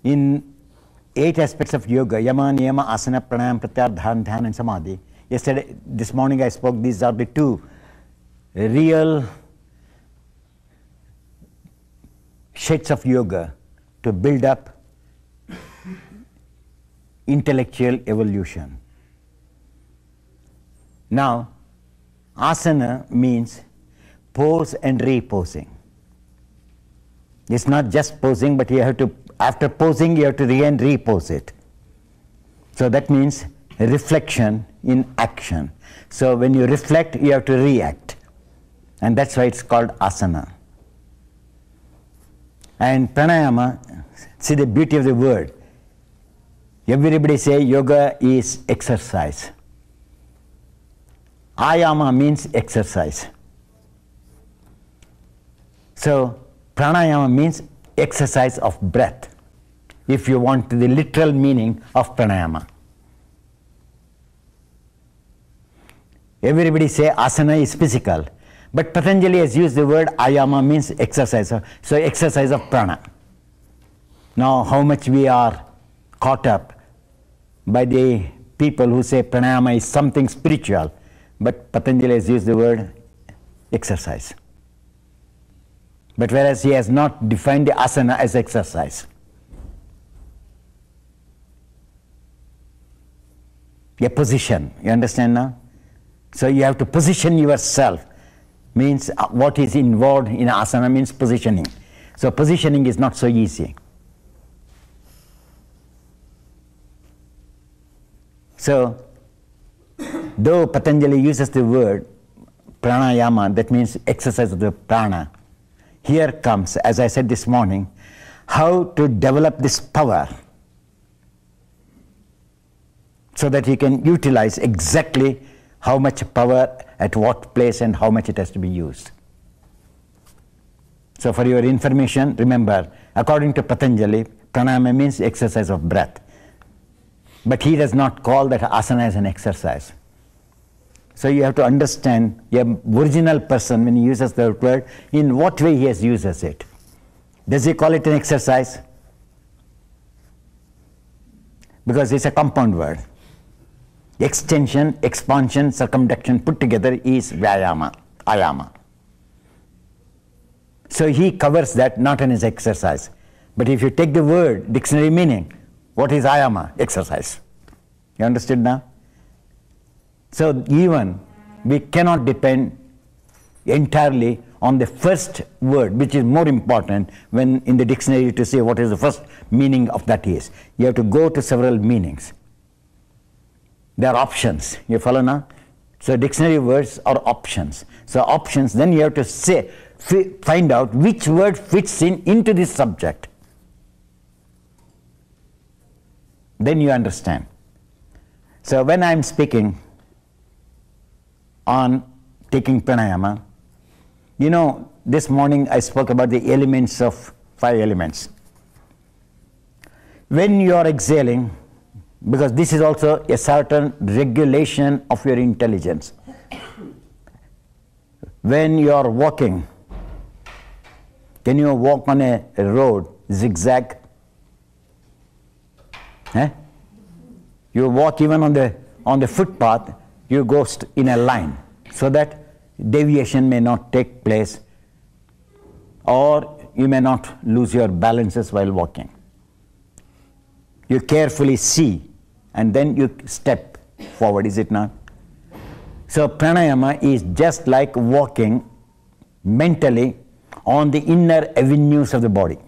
In 8 aspects of yoga, yama, niyama, asana, pranayama, pratyahara, dharana, dhyana and samadhi. This morning I spoke, these are the 2 real shades of yoga to build up intellectual evolution. Now, asana means pose and reposing. It's not just posing, but you have to, after posing, you have to again repose it. So that means reflection in action. So when you reflect, you have to react. And that's why it's called asana. And pranayama, see the beauty of the word. Everybody say yoga is exercise. Ayama means exercise. So pranayama means exercise of breath, if you want the literal meaning of pranayama. Everybody say asana is physical, but Patanjali has used the word ayama means exercise, so exercise of prana. Now how much we are caught up by the people who say pranayama is something spiritual, but Patanjali has used the word exercise. But whereas he has not defined the asana as exercise. A position, you understand now? So you have to position yourself, means what is involved in asana means positioning. So positioning is not so easy. So, though Patanjali uses the word pranayama, that means exercise of the prana, here comes, as I said this morning, how to develop this power so that you can utilize exactly how much power at what place and how much it has to be used. So for your information, remember, according to Patanjali, pranayama means exercise of breath. But he does not call that asana as an exercise. So you have to understand the original person when he uses the word, in what way he uses it. Does he call it an exercise? Because it's a compound word. Extension, expansion, circumduction put together is vyayama, ayama. So he covers that not as exercise. But if you take the word, dictionary meaning, what is ayama? Exercise. You understood now? So even we cannot depend entirely on the first word, which is more important when in the dictionary to say what is the first meaning of that is. You have to go to several meanings. There are options. You follow now? So dictionary words are options. So options, then you have to say, find out which word fits into this subject. Then you understand. So when I am speaking on taking pranayama, you know, this morning I spoke about the elements of 5 elements. When you are exhaling, because this is also a certain regulation of your intelligence. When you are walking, can you walk on a road zigzag? You walk even on the footpath, you go in a line so that deviation may not take place or you may not lose your balances while walking. You carefully see and then you step forward, is it not? So pranayama is just like walking mentally on the inner avenues of the body.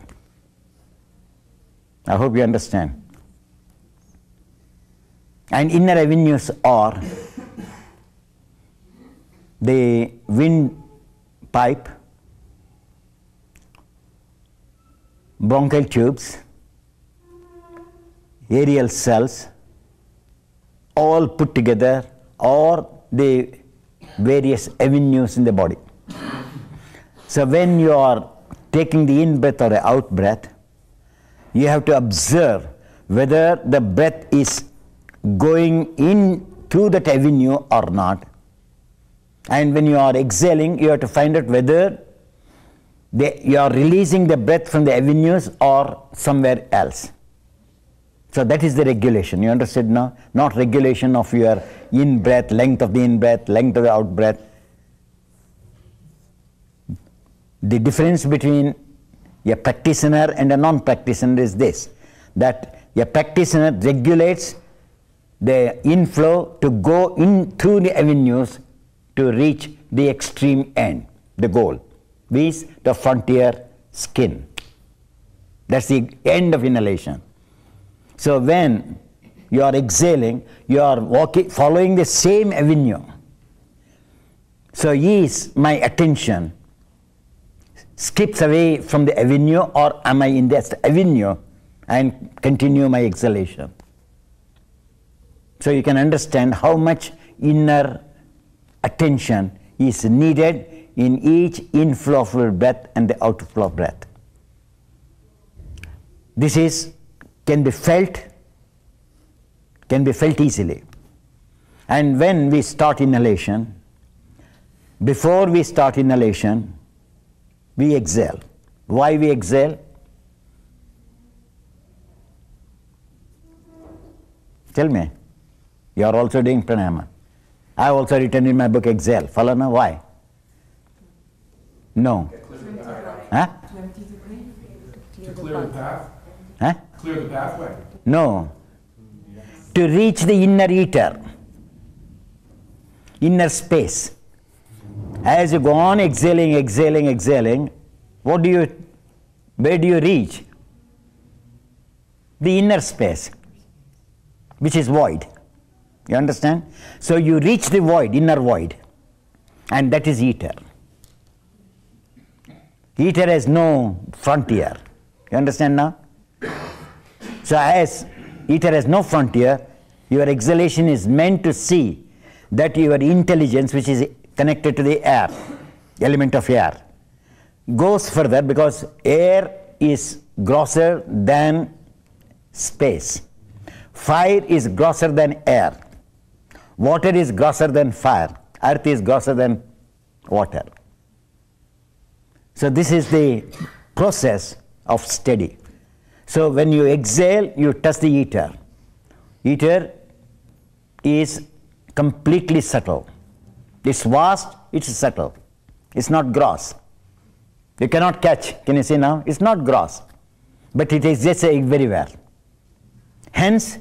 I hope you understand. And inner avenues are the windpipe, bronchial tubes, aerial cells, all put together, or the various avenues in the body. So when you are taking the in-breath or the out-breath, you have to observe whether the breath is going in through that avenue or not. And when you are exhaling, you have to find out whether you are releasing the breath from the avenues or somewhere else. So that is the regulation. You understood now? Not regulation of your in-breath, length of the in-breath, length of the out-breath. The difference between a practitioner and a non-practitioner is this, that a practitioner regulates the inflow to go in through the avenues to reach the extreme end, the goal, which is the frontier skin. That's the end of inhalation. So when you are exhaling, you are following the same avenue. So is my attention skips away from the avenue, or am I in that avenue and continue my exhalation? So you can understand how much inner attention is needed in each inflow of breath and the outflow of breath. This can be felt easily. And when we start inhalation, before we start inhalation, we exhale. Why we exhale? Tell me. You are also doing pranayama. I have also written in my book exhale. Follow now? Why? No. Huh? To clear the path? Huh? Clear the pathway? No. To reach the inner ether, inner space. As you go on exhaling, where do you reach? The inner space, which is void. You understand? So you reach the void, inner void, and that is ether. Ether has no frontier. You understand now? So as ether has no frontier, your exhalation is meant to see that your intelligence, which is connected to the air, element of air, goes further, because air is grosser than space. Fire is grosser than air. Water is grosser than fire. Earth is grosser than water. So this is the process of steady. So when you exhale, you touch the ether. Ether is completely subtle. It's vast, it's subtle. It's not gross. You cannot catch. Can you see now? It's not gross, but it exists everywhere. Hence,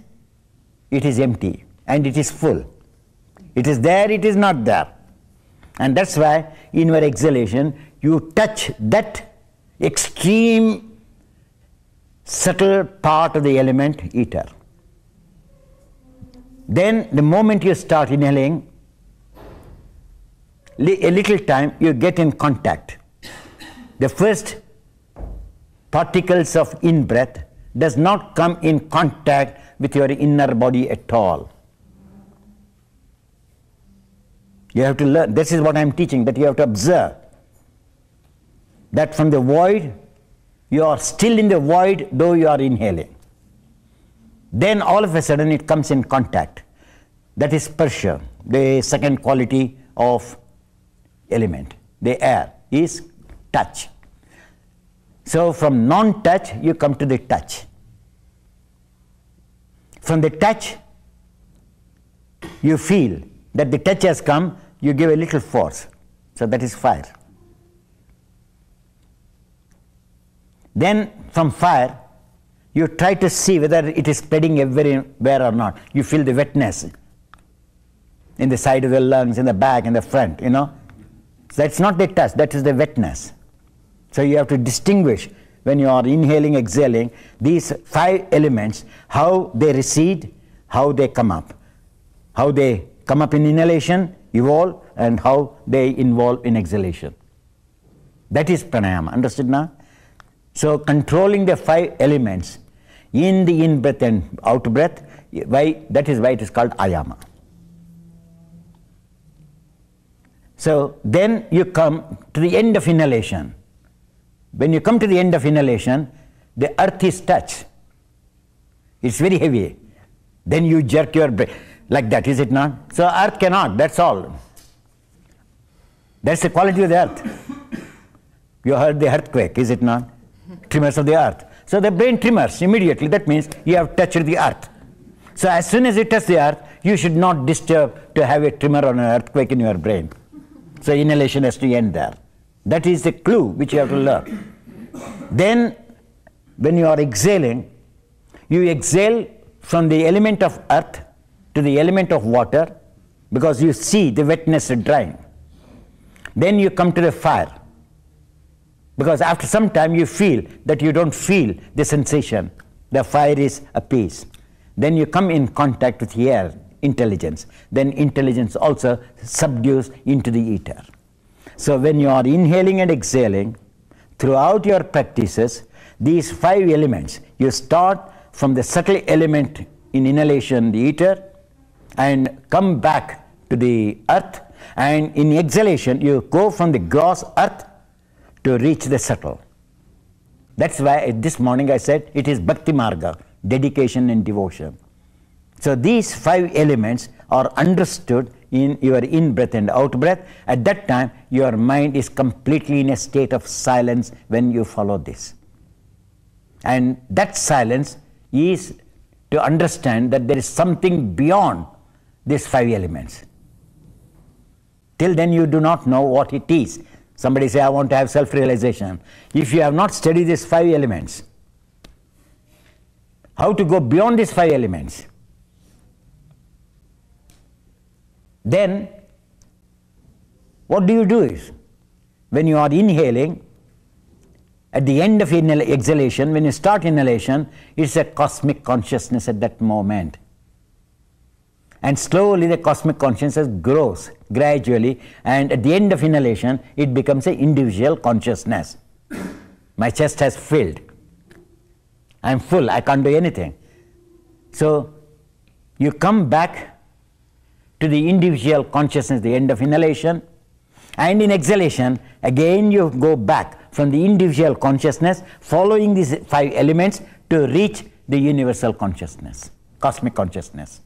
it is empty and it is full. It is there, it is not there. And that's why in your exhalation, you touch that extreme subtle part of the element ether. Then the moment you start inhaling, a little time you get in contact. The first particles of in-breath does not come in contact with your inner body at all. You have to learn. This is what I am teaching, that you have to observe that from the void, you are still in the void though you are inhaling. Then all of a sudden it comes in contact. That is sparsha, the second quality of element. The air is touch. So from non-touch you come to the touch. From the touch you feel that the touch has come, you give a little force. So that is fire. Then from fire you try to see whether it is spreading everywhere or not. You feel the wetness in the side of the lungs, in the back, in the front, you know. That's not the touch, that is the wetness. So you have to distinguish when you are inhaling, exhaling, these 5 elements, how they recede, how they come up. How they come up in inhalation, evolve, and how they involve in exhalation. That is pranayama, understood now? So controlling the 5 elements in the in-breath and out-breath, that is why it is called ayama. So then you come to the end of inhalation. When you come to the end of inhalation, the earth is touched. It's very heavy. Then you jerk your breath like that, is it not? So earth cannot, that's all. That's the quality of the earth. You heard the earthquake, is it not? Tremors of the earth. So the brain tremors immediately. That means you have touched the earth. So as soon as you touch the earth, you should not disturb to have a tremor or an earthquake in your brain. So inhalation has to end there. That is the clue which you have to learn. Then when you are exhaling, you exhale from the element of earth to the element of water, because you see the wetness drying. Then you come to the fire, because after some time you feel that you don't feel the sensation. The fire is appeased. Then you come in contact with air, intelligence. Then intelligence also subdues into the ether. So when you are inhaling and exhaling, throughout your practices, these 5 elements, you start from the subtle element in inhalation, the ether, and come back to the earth, and in exhalation you go from the gross earth to reach the subtle. That's why this morning I said it is Bhakti Marga, dedication and devotion. So these 5 elements are understood in your in-breath and out-breath. At that time your mind is completely in a state of silence when you follow this. And that silence is to understand that there is something beyond these 5 elements. Till then you do not know what it is. Somebody say, I want to have self-realization. If you have not studied these 5 elements, how to go beyond these 5 elements? Then what do you do is, when you are inhaling, at the end of exhalation, when you start inhalation, it's a cosmic consciousness at that moment. And slowly the cosmic consciousness grows gradually, and at the end of inhalation, it becomes an individual consciousness. My chest has filled. I'm full, I can't do anything. So you come back to the individual consciousness at the end of inhalation, and in exhalation, again you go back from the individual consciousness, following these 5 elements to reach the universal consciousness, cosmic consciousness.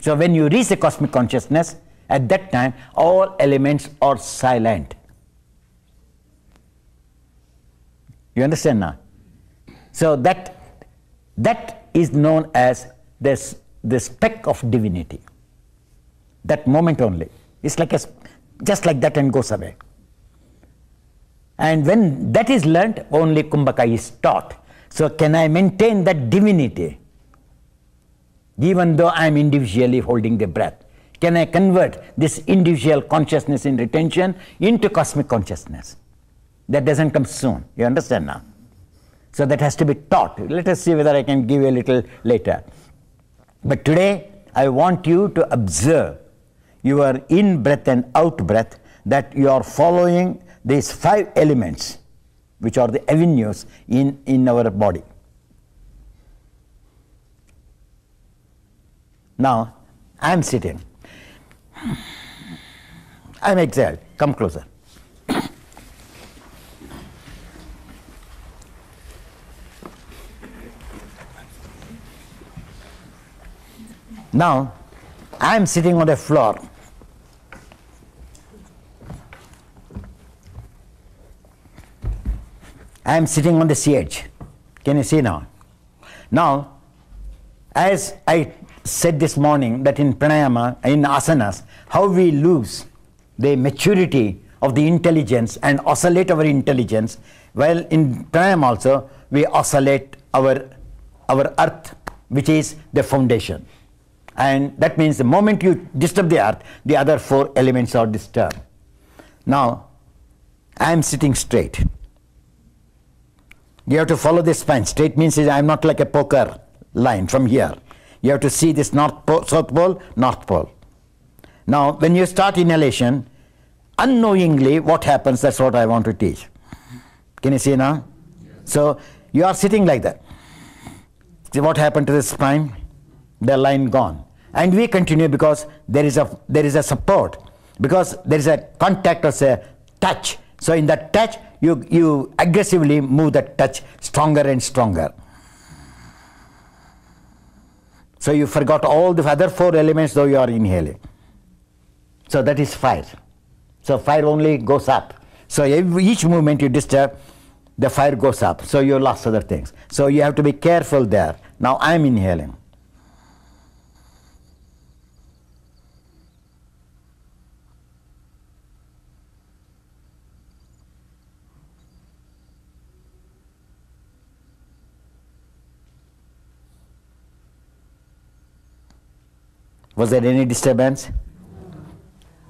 So when you reach the cosmic consciousness, at that time all elements are silent. You understand now? So that is known as the speck of divinity. That moment only. It's like just like that and goes away. And when that is learnt, only Kumbhaka is taught. So can I maintain that divinity even though I am individually holding the breath? Can I convert this individual consciousness in retention into cosmic consciousness? That doesn't come soon. You understand now? So that has to be taught. Let us see whether I can give you a little later. But today I want you to observe your in-breath and out-breath, that you are following these 5 elements which are the avenues in our body. Now I am sitting. I am exhaled. Come closer. Now I am sitting on the floor. I am sitting on the siege. Can you see now? Now, as I said this morning, that in pranayama, in asanas, how we lose the maturity of the intelligence and oscillate our intelligence, while in pranayama also we oscillate our earth, which is the foundation. And that means the moment you disturb the earth, the other 4 elements are disturbed. Now, I am sitting straight. You have to follow this spine. Straight means I am not like a poker line from here. You have to see this south pole, north pole. Now, when you start inhalation, unknowingly what happens, that's what I want to teach. Can you see now? So, you are sitting like that. See what happened to the spine? The line gone. And we continue because there is a support, because there is a contact or say touch. So in that touch, you aggressively move that touch stronger and stronger. So you forgot all the other 4 elements though you are inhaling. So that is fire. So fire only goes up. So each movement you disturb, the fire goes up. So you lost other things. So you have to be careful there. Now I am inhaling. Was there any disturbance?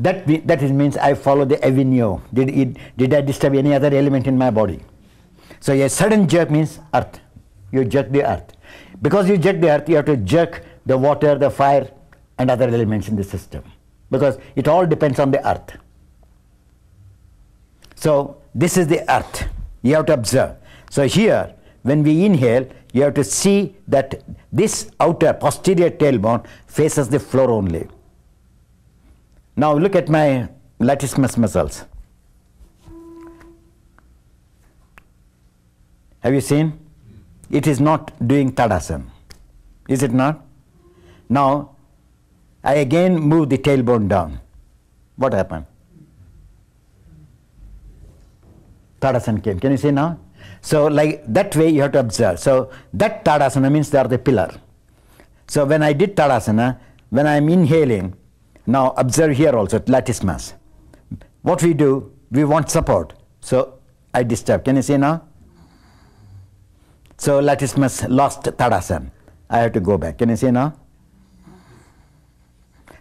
That means I follow the avenue. Did I disturb any other element in my body? So a sudden jerk means earth. You jerk the earth. Because you jerk the earth, you have to jerk the water, the fire, and other elements in the system. Because it all depends on the earth. So this is the earth. You have to observe. So here, when we inhale, you have to see that this outer posterior tailbone faces the floor only. Now look at my latissimus muscles. Have you seen? It is not doing Tadasana. Is it not? Now, I again move the tailbone down. What happened? Tadasana came. Can you see now? So like that way you have to observe. So that Tadasana means they are the pillar. So when I did Tadasana, when I am inhaling, now observe here also, latissimus. What we do, we want support. So I disturb. Can you see now? So latissimus lost Tadasana. I have to go back. Can you see now?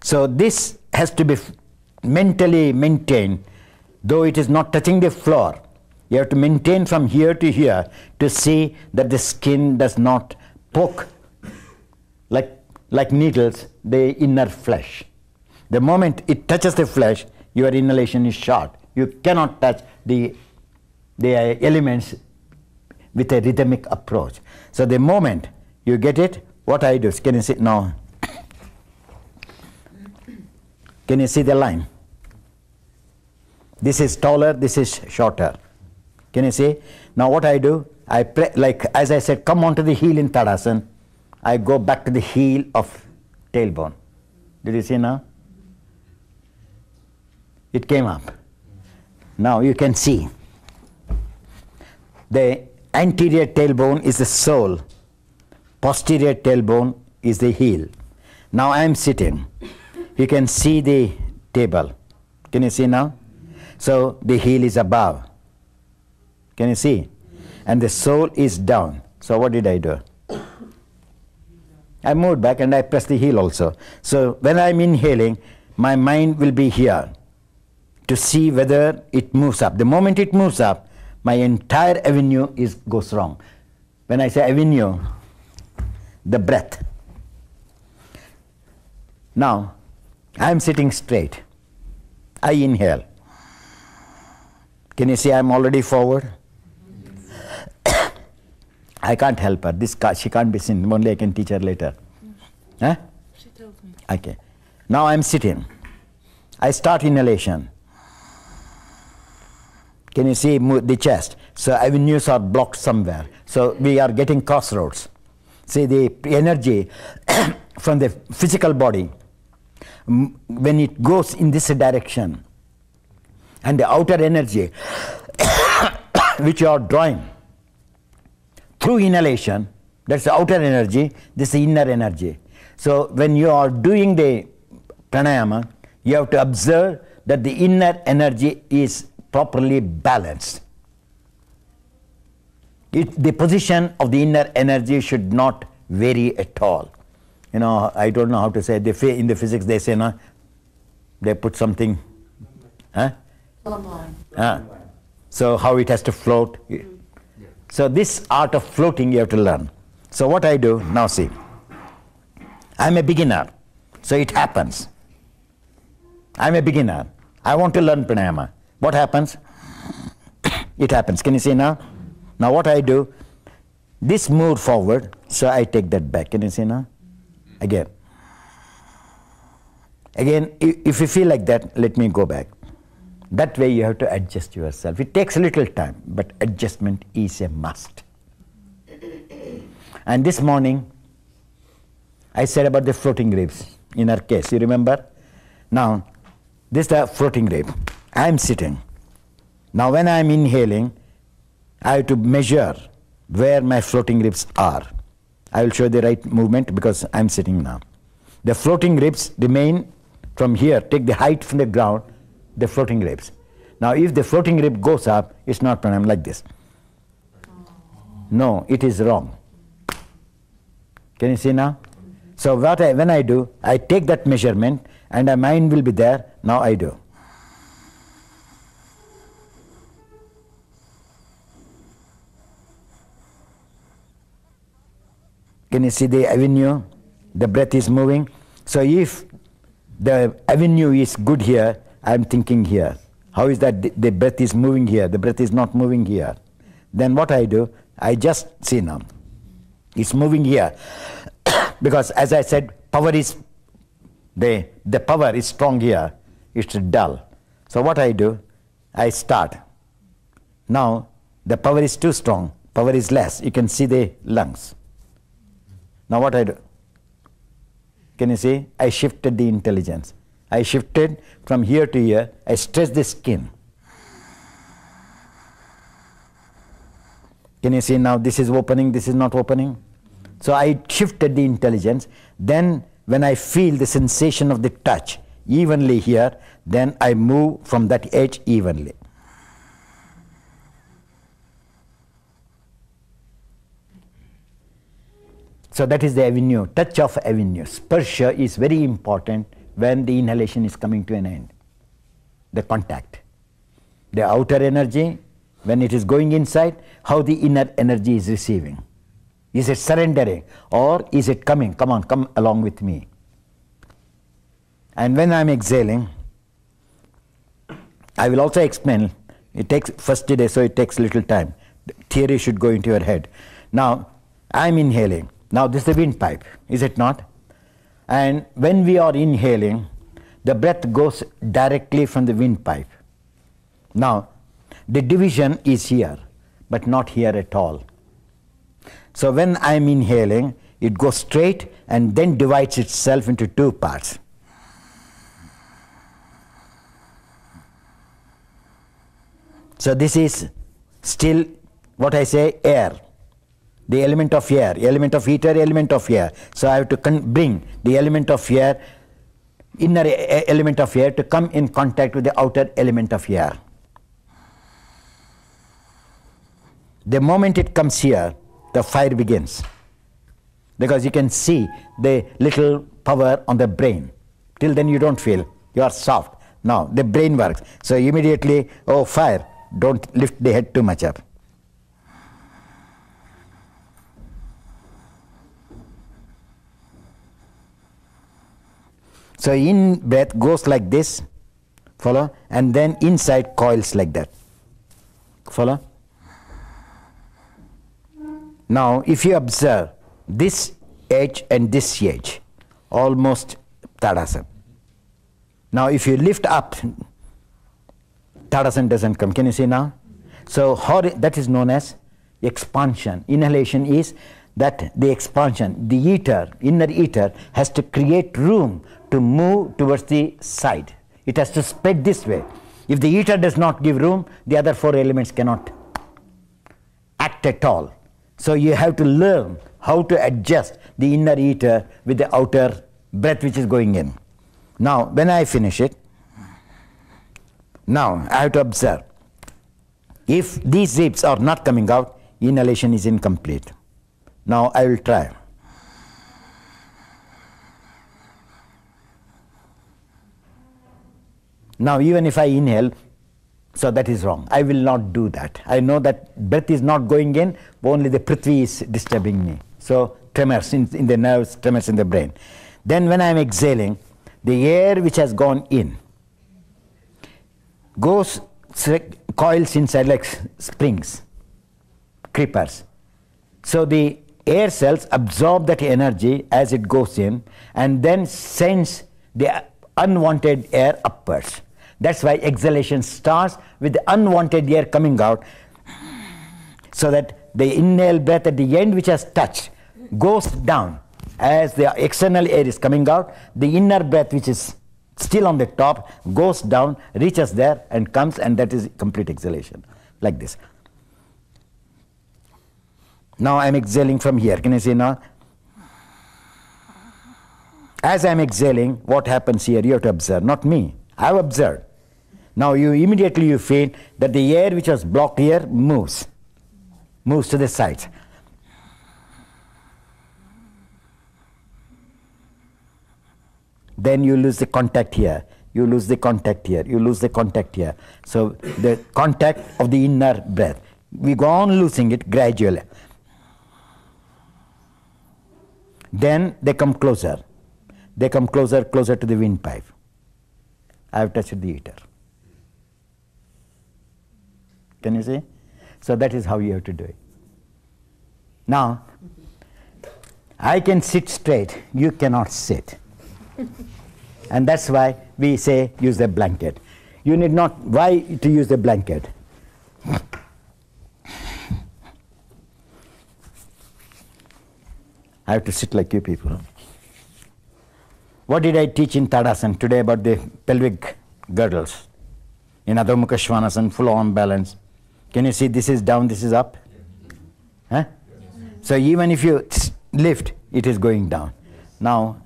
So this has to be mentally maintained, though it is not touching the floor. You have to maintain from here to here to see that the skin does not poke like needles the inner flesh. The moment it touches the flesh, your inhalation is short. You cannot touch the elements with a rhythmic approach. So the moment you get it, what I do, can you see now? Can you see the line? This is taller, this is shorter. Can you see? Now what I do, like as I said, come onto the heel in Tadasana, I go back to the heel of tailbone. Did you see now? It came up. Now you can see. The anterior tailbone is the sole, posterior tailbone is the heel. Now I am sitting. You can see the table. Can you see now? So the heel is above. Can you see? And the sole is down. So what did I do? I moved back and I pressed the heel also. So when I am inhaling, my mind will be here to see whether it moves up. The moment it moves up, my entire avenue goes wrong. When I say avenue, the breath. Now, I am sitting straight. I inhale. Can you see I am already forward? I can't help her. She can't be seen. Only I can teach her later. Huh? She tells me. Okay. Now I am sitting. I start inhalation. Can you see the chest? So avenues are blocked somewhere. So we are getting crossroads. See the energy from the physical body, when it goes in this direction, and the outer energy which you are drawing through inhalation, that's the outer energy, this is the inner energy. So when you are doing the pranayama, you have to observe that the inner energy is properly balanced. The position of the inner energy should not vary at all. You know, I don't know how to say, in the physics they say, no, they put something, huh? So how it has to float. So this art of floating you have to learn. So what I do, now see, I'm a beginner, so it happens. I'm a beginner. I want to learn pranayama. What happens? It happens. Can you see now? Now what I do, this moved forward, so I take that back. Can you see now? Again. Again, if you feel like that, let me go back. That way you have to adjust yourself. It takes a little time, but adjustment is a must. And this morning, I said about the floating ribs in our case, you remember? Now, this is the floating rib. I am sitting. Now when I am inhaling, I have to measure where my floating ribs are. I will show the right movement because I am sitting now. The floating ribs remain from here, take the height from the ground, the floating ribs. Now if the floating rib goes up, it's not pranayama like this. No, it is wrong. Can you see now? So when I do, I take that measurement and my mind will be there, now I do. Can you see the avenue? The breath is moving. So if the avenue is good here, I am thinking here. How is that the breath is moving here, the breath is not moving here? Then what I do, I just see now. It's moving here. Because as I said, power is, the power is strong here, it's dull. So what I do, I start. Now the power is too strong, power is less, you can see the lungs. Now what I do? Can you see? I shifted the intelligence. I shifted from here to here, I stretched the skin. Can you see now this is opening, this is not opening? So I shifted the intelligence. Then when I feel the sensation of the touch evenly here, then I move from that edge evenly. So that is the avenue, touch of avenue. Sparsha is very important when the inhalation is coming to an end. The contact. The outer energy, when it is going inside, how the inner energy is receiving. Is it surrendering or is it coming? Come on, come along with me. And when I am exhaling, I will also explain. It takes first day, so it takes little time. The theory should go into your head. Now, I am inhaling. Now this is the windpipe, is it not? And when we are inhaling, the breath goes directly from the windpipe. Now, the division is here, but not here at all. So when I am inhaling, it goes straight and then divides itself into two parts. So this is still what I say, air. The element of air, element of ether, element of air. So I have to bring the element of air, inner element of air to come in contact with the outer element of air. The moment it comes here, the fire begins. Because you can see the little power on the brain. Till then you don't feel, you are soft. Now the brain works. So immediately, oh fire, don't lift the head too much up. So in breath goes like this, follow, and then inside coils like that, follow. Now if you observe this edge and this edge, almost Tadasana. Now if you lift up, Tadasana doesn't come. Can you see now? So that is known as expansion. Inhalation is that the expansion, the ether, inner ether has to create room to move towards the side. It has to spread this way. If the ether does not give room, the other four elements cannot act at all. So you have to learn how to adjust the inner ether with the outer breath which is going in. Now when I finish it, now I have to observe. If these ribs are not coming out, inhalation is incomplete. Now I will try. Now even if I inhale, So that is wrong. I will not do that. I know that breath is not going in, only the Prithvi is disturbing me. So tremors in the nerves, tremors in the brain. Then when I am exhaling, the air which has gone in goes, coils inside like springs, creepers. So the air cells absorb that energy as it goes in and then sends the unwanted air upwards. That's why exhalation starts with the unwanted air coming out, so that the inhale breath at the end, which has touched, goes down. As the external air is coming out, the inner breath, which is still on the top, goes down, reaches there and comes, and that is complete exhalation, like this. Now I am exhaling from here. Can you see now? As I am exhaling, what happens here? You have to observe, not me. I have observed. Now you immediately feel that the air which was blocked here moves to the sides. Then you lose the contact here, you lose the contact here, you lose the contact here. So the contact of the inner breath, we go on losing it gradually. Then they come closer. They come closer to the windpipe. I have touched the ether. Can you see? So that is how you have to do it. Now, I can sit straight, you cannot sit. And that's why we say use a blanket. You need not, why to use the blanket? I have to sit like you people. What did I teach in Tadasana today about the pelvic girdles? In Adho Mukha Svanasana, full arm balance. Can you see this is down, this is up? Huh? So even if you lift, it is going down. Now,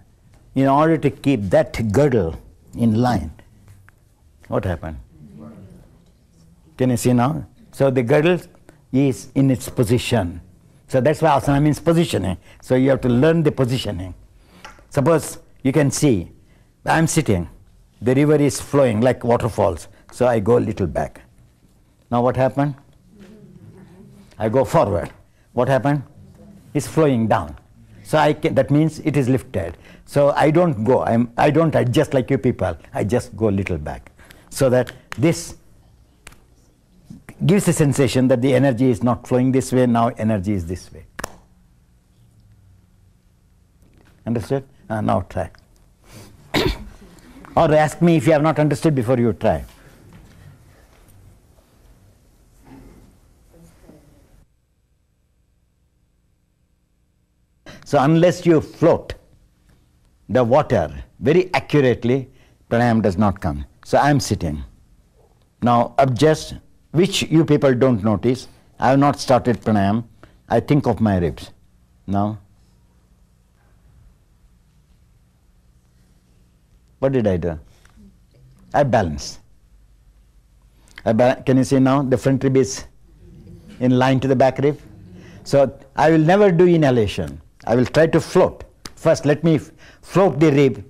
in order to keep that girdle in line, what happened? Can you see now? So the girdle is in its position. So that's why asana means positioning. So you have to learn the positioning. Suppose you can see, I'm sitting, the river is flowing like waterfalls. So I go a little back. Now what happened? I go forward. What happened? It's flowing down. So that means it is lifted. So I don't go, I don't adjust like you people. I just go a little back. So that this gives the sensation that the energy is not flowing this way, now energy is this way. Understood? Now try. Or ask me if you have not understood before you try. So unless you float the water very accurately, pranayam does not come. So I am sitting. Now adjust, which you people don't notice. I have not started pranayam. I think of my ribs. Now, what did I do? I balance. Can you see now the front rib is in line to the back rib? So I will never do inhalation. I will try to float. First let me float the rib,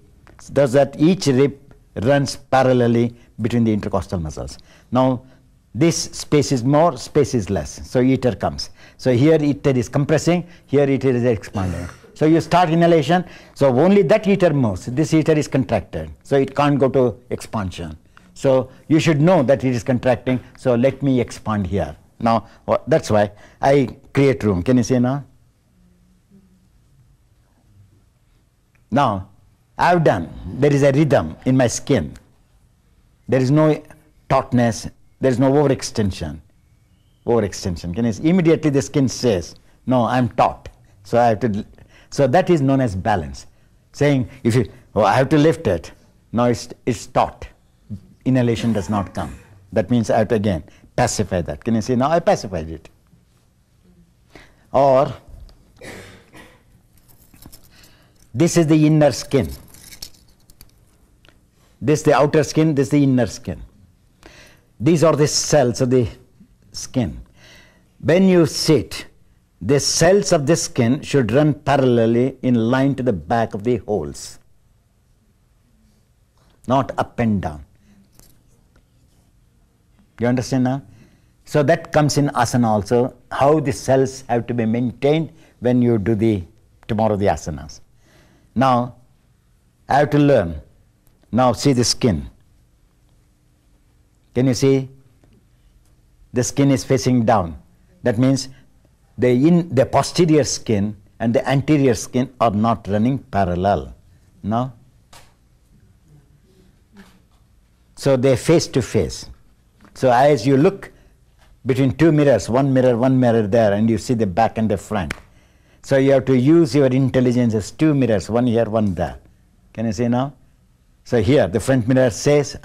does that each rib runs parallelly between the intercostal muscles. Now this space is more, space is less. So ether comes. So here ether is compressing, here ether is expanding. So you start inhalation, so only that ether moves. This ether is contracted, so it can't go to expansion. So you should know that it is contracting, so let me expand here. Now that's why I create room. Can you see now? Now I have done, there is a rhythm in my skin. There is no tautness, there is no overextension. Overextension. Can you see? Immediately the skin says, no, I am taut. So I have to. So that is known as balance. Saying, if you, oh, I have to lift it. No, it's taut. Inhalation does not come. That means I have to again pacify that. Can you see? Now I pacified it. Or this is the inner skin. This is the outer skin, this is the inner skin. These are the cells of the skin. When you sit, the cells of the skin should run parallelly in line to the back of the holes, not up and down. You understand now? So that comes in asana also, how the cells have to be maintained when you do tomorrow the asanas. Now, I have to learn. Now see the skin. Can you see? The skin is facing down. That means the posterior skin and the anterior skin are not running parallel. No? So they face to face. So as you look between two mirrors, one mirror there, and you see the back and the front. So you have to use your intelligence as two mirrors, one here, one there. Can you see now? So here, the front mirror says,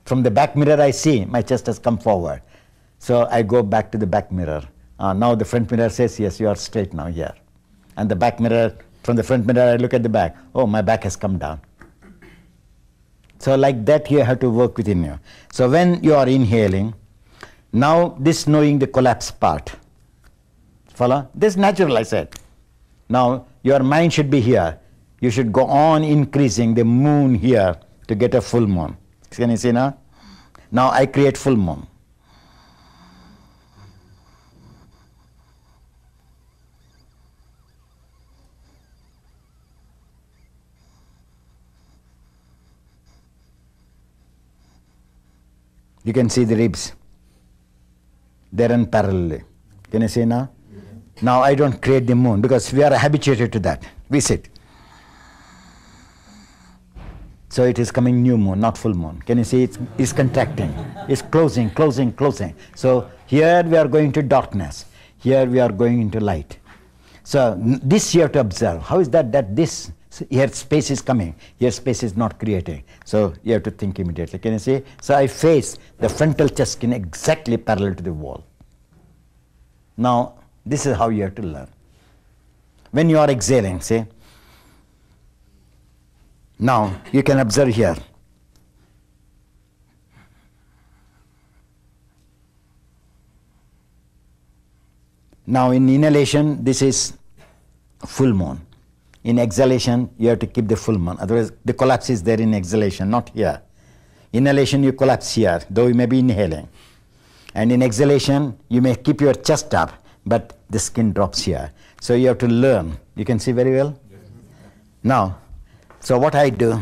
from the back mirror I see, my chest has come forward. So I go back to the back mirror. Now the front mirror says, yes, you are straight now here. And the back mirror, from the front mirror I look at the back. Oh, my back has come down. So like that you have to work within you. So when you are inhaling, now this knowing the collapse part. Follow? This is natural, I said. Now your mind should be here. You should go on increasing the moon here to get a full moon. Can you see now? Now I create full moon. You can see the ribs. They run parallelly. Can you see now? Now I don't create the moon because we are habituated to that. We sit. So it is coming new moon, not full moon. Can you see it's contracting? It's closing, closing, closing. So here we are going to darkness. Here we are going into light. So this you have to observe. How is that this here space is coming, here space is not creating. So you have to think immediately. Can you see? So I face the frontal chest skin exactly parallel to the wall. Now this is how you have to learn. When you are exhaling, see? Now you can observe here. Now in inhalation, this is full moon. In exhalation, you have to keep the full moon. Otherwise, the collapse is there in exhalation, not here. Inhalation, you collapse here, though you may be inhaling. And in exhalation, you may keep your chest up, but the skin drops here. So you have to learn. You can see very well? Yes. Now, so what I do,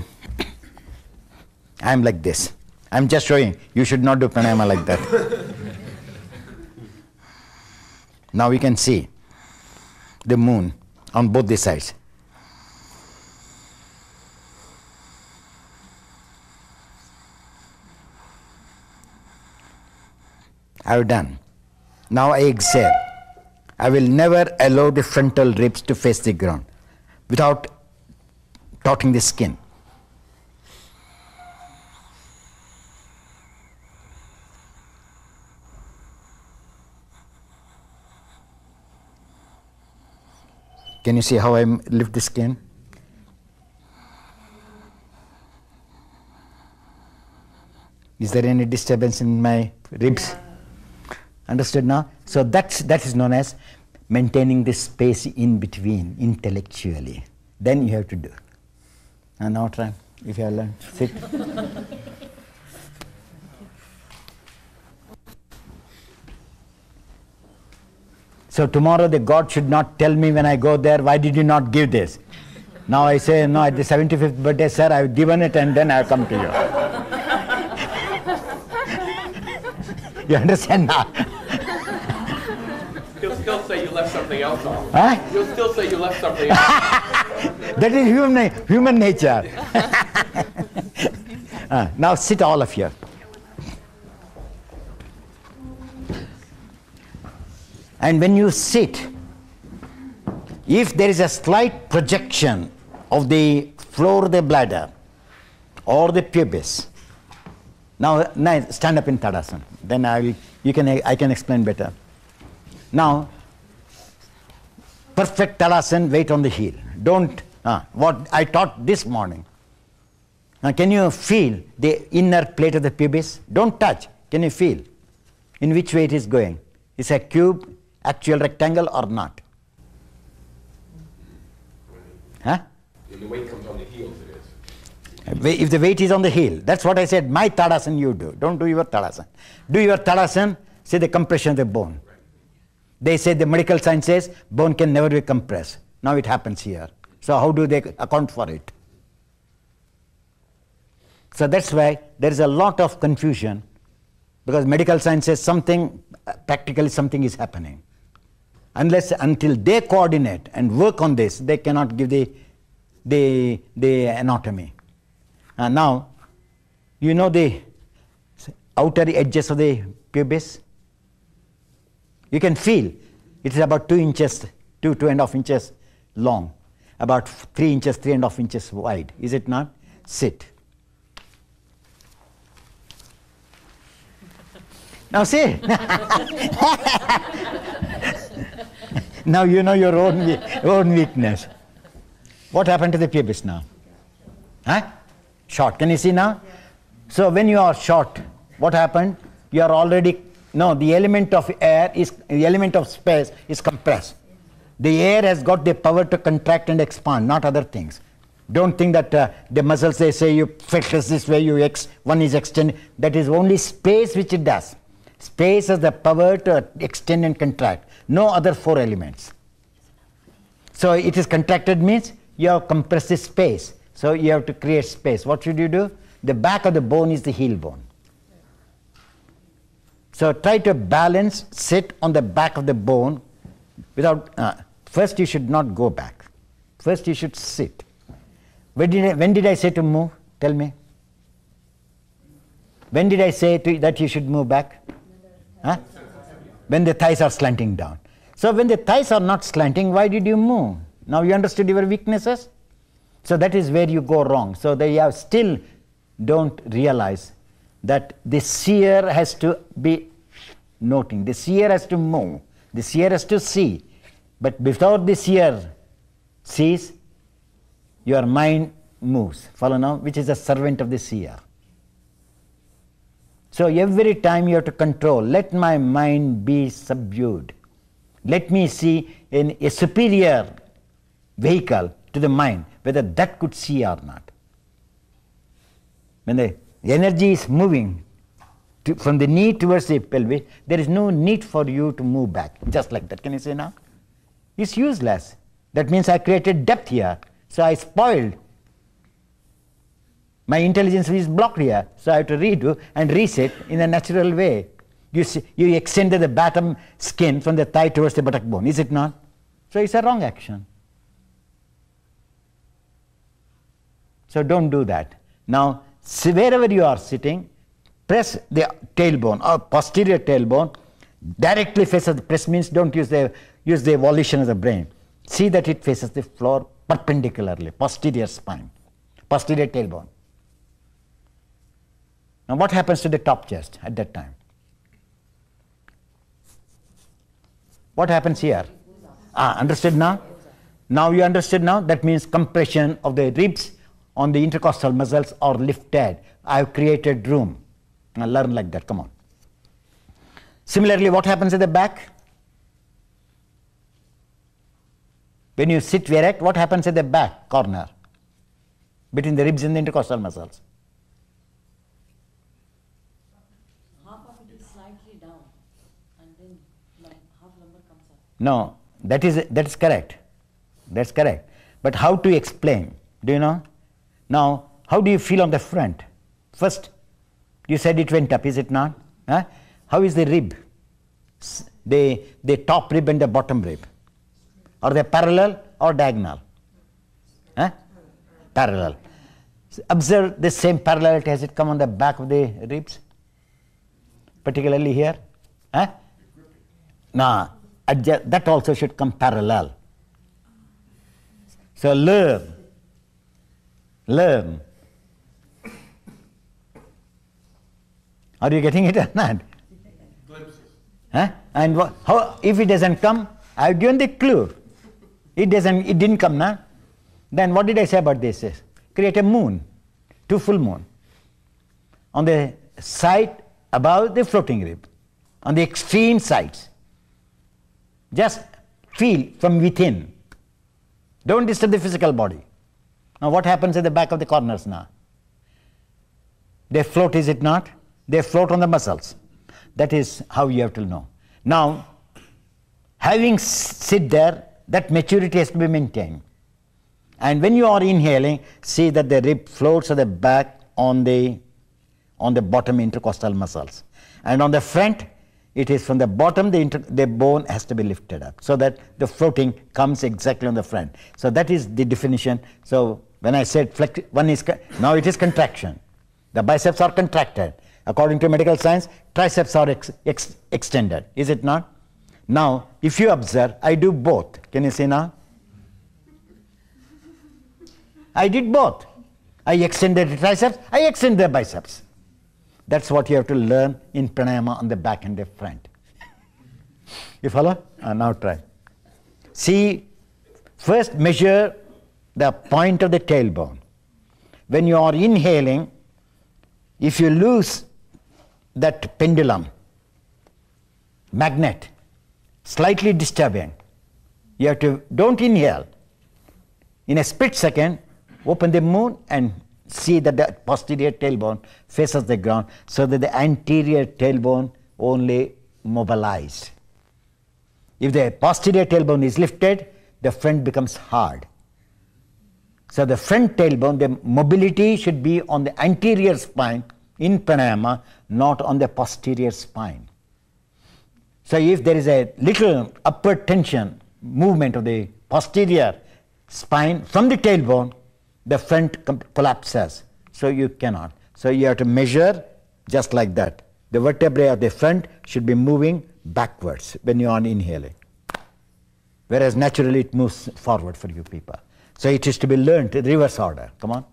I'm like this. I'm just showing. You should not do pranayama like that. Now we can see the moon on both the sides. I've done. Now I exhale. I will never allow the frontal ribs to face the ground without touching the skin. Can you see how I lift the skin? Is there any disturbance in my ribs? Understood now? So that is known as maintaining the space in between intellectually. Then you have to do. And now try, if you have learned, sit. So tomorrow the God should not tell me when I go there, why did you not give this? Now I say, no, at the 75th birthday, sir, I've given it and then I've come to you. You understand now? You'll still say you left something else off. Huh? You'll still say you left something else off. That is human nature. Now sit all of you. And when you sit, if there is a slight projection of the floor of the bladder or the pubis, now stand up in Tadasana. Then I can explain better. Now, perfect Tadasana, weight on the heel. Don't, what I taught this morning. Now can you feel the inner plate of the pubis? Don't touch. Can you feel in which way it is going? Is a cube, actual rectangle or not? Huh? And the weight comes on the heels, it is. If the weight is on the heel, that's what I said, my Tadasana you do. Don't do your Tadasana. Do your Tadasana, say the compression of the bone. They say the medical science says bone can never be compressed. Now it happens here. So how do they account for it? So that's why there is a lot of confusion, because medical science says something, practically something is happening. Until they coordinate and work on this, they cannot give the anatomy. Now, you know the outer edges of the pubis? You can feel it is about 2 inches, 2.5 inches long, about 3 inches, 3.5 inches wide. Is it not? Sit. Now see. Now you know your own weakness. What happened to the pubis now? Huh? Short. Can you see now? So when you are short, what happened? You are already, no, the element of air is, the element of space is compressed. The air has got the power to contract and expand, not other things. Don't think that the muscles, they say you flex this way, one is extended. That is only space which it does. Space has the power to extend and contract. No other 4 elements. So it is contracted means you have compressed the space. So you have to create space. What should you do? The back of the bone is the heel bone. So try to balance, sit on the back of the bone without, first you should not go back. First you should sit. When did I say to move? Tell me. When did I say that you should move back? Huh? When the thighs are slanting down. So when the thighs are not slanting, why did you move? Now you understood your weaknesses? So that is where you go wrong. So they have still don't realize that the seer has to be noting. The seer has to move. The seer has to see. But before the seer sees, your mind moves. Follow now? Which is a servant of the seer. So every time you have to control, let my mind be subdued. Let me see in a superior vehicle to the mind, whether that could see or not. When the energy is moving from the knee towards the pelvis, there is no need for you to move back, just like that. Can you say now? It's useless. That means I created depth here, so I spoiled. My intelligence is blocked here, so I have to redo and reset in a natural way. You extended the bottom skin from the thigh towards the buttock bone, is it not? So it's a wrong action. So don't do that. Now, wherever you are sitting, press the tailbone or posterior tailbone directly faces the press means don't use the volition of the brain. See that it faces the floor perpendicularly, posterior spine, posterior tailbone. Now what happens to the top chest at that time? What happens here? Understood now? Now you understood now? That means compression of the ribs on the intercostal muscles are lifted. I have created room. Now learn like that, come on. Similarly, what happens at the back? When you sit erect, what happens at the back corner? Between the ribs and the intercostal muscles? Half of it is slightly down and then half lumbar comes up. No, that is correct. That's correct. But how to explain? Do you know? Now, how do you feel on the front? First, you said it went up, is it not? Huh? How is the rib? The top rib and the bottom rib? Are they parallel or diagonal? Huh? Parallel. So observe the same parallelity. Has it come on the back of the ribs? Particularly here? Huh? No, that also should come parallel. So learn. Are you getting it or not? Huh? And how, if it doesn't come, I have given the clue. It didn't come now. Then what did I say about this? Create a moon, 2 full moon. On the side above the floating rib, on the extreme sides. Just feel from within. Don't disturb the physical body. Now what happens at the back of the corners now? They float, is it not? They float on the muscles. That is how you have to know. Now, having sit there, that maturity has to be maintained. And when you are inhaling, see that the rib floats at the back on the bottom intercostal muscles. And on the front, it is from the bottom, the bone has to be lifted up so that the floating comes exactly on the front. So that is the definition. So when I said now it is contraction. The biceps are contracted. According to medical science, triceps are extended. Is it not? Now, if you observe, I do both. Can you see now? I did both. I extended the triceps, I extended the biceps. That's what you have to learn in pranayama on the back and the front. You follow? Now try. See, first measure the point of the tailbone. When you are inhaling, if you lose that pendulum, magnet, slightly disturbing, you have to, don't inhale. In a split second, open the moon and see that the posterior tailbone faces the ground so that the anterior tailbone only mobilized. If the posterior tailbone is lifted, the front becomes hard. So the front tailbone, the mobility should be on the anterior spine in pranayama, not on the posterior spine. So if there is a little upward tension, movement of the posterior spine from the tailbone, the front collapses. So you cannot. So you have to measure just like that. The vertebrae of the front should be moving backwards when you are inhaling. Whereas naturally it moves forward for you people. So it is to be learned in reverse order. Come on.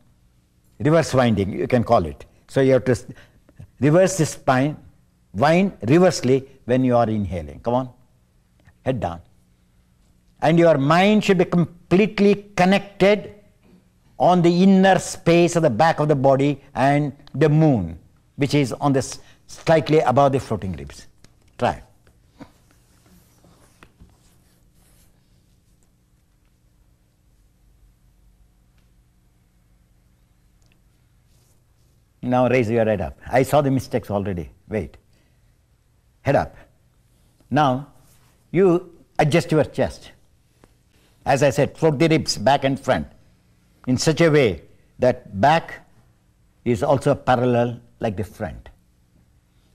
Reverse winding, you can call it. So you have to reverse the spine, wind reversely when you are inhaling. Come on. Head down. And your mind should be completely connected on the inner space of the back of the body and the moon, which is on the slightly above the floating ribs. Try. Now raise your head up. I saw the mistakes already. Wait. Head up. Now you adjust your chest. As I said, float the ribs back and front in such a way that back is also parallel like the front.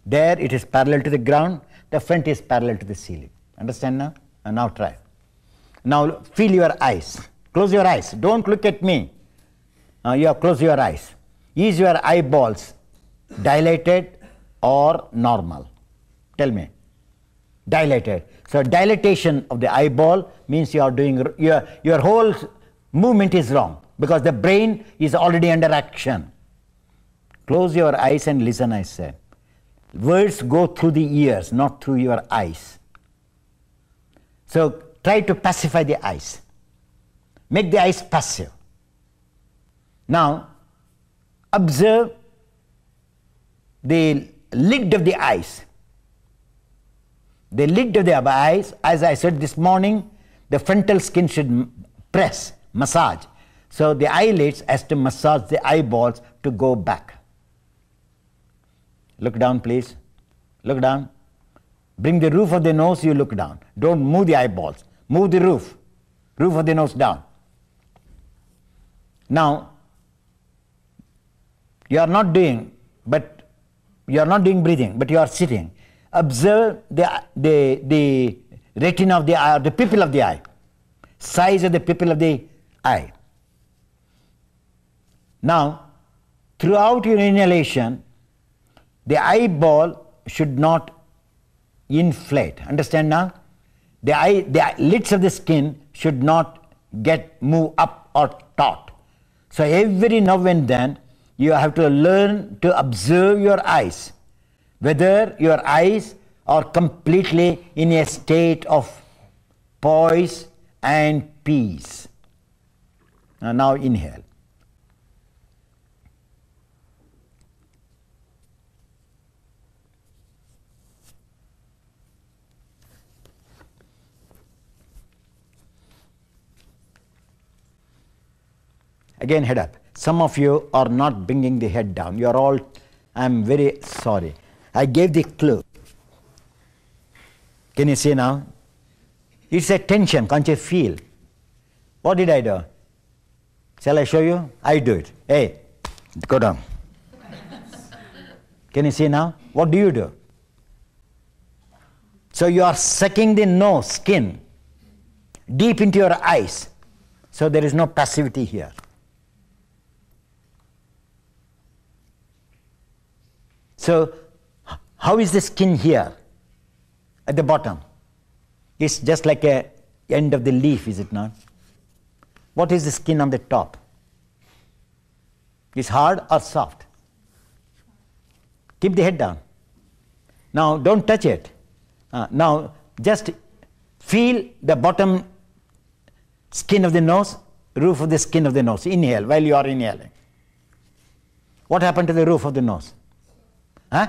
There it is parallel to the ground, the front is parallel to the ceiling. Understand now? And now try. Now feel your eyes. Close your eyes. Don't look at me. You have closed your eyes. Is your eyeballs dilated or normal? Tell me. Dilated. So dilatation of the eyeball means you are doing, your whole movement is wrong because the brain is already under action. Close your eyes and listen, I said. Words go through the ears, not through your eyes. So try to pacify the eyes. Make the eyes passive. Now, observe the lid of the eyes. The lid of the eyes, as I said this morning, the frontal skin should press, massage. So the eyelids has to massage the eyeballs to go back. Look down, please. Look down. Bring the roof of the nose, you look down. Don't move the eyeballs. Move the roof of the nose down. Now, you are not doing breathing, but you are sitting. Observe the retina of the eye, or the pupil of the eye, size of the pupil of the eye. Now, throughout your inhalation, the eyeball should not inflate. Understand now? The lids of the skin should not move up or taut. So every now and then, you have to learn to observe your eyes, whether your eyes are completely in a state of poise and peace. Now inhale. Again, head up. Some of you are not bringing the head down. You are all I'm very sorry. I gave the clue. Can you see now? It's a tension, can't you feel? What did I do? Shall I show you? I do it. Hey, go down. Can you see now? What do you do? So you are sucking the nose skin deep into your eyes. So there is no passivity here. So how is the skin here at the bottom? It's just like a end of the leaf, is it not? What is the skin on the top? Is hard or soft? Keep the head down. Now don't touch it. Now just feel the bottom skin of the nose, roof of the skin of the nose. Inhale while you are inhaling. What happened to the roof of the nose? Huh?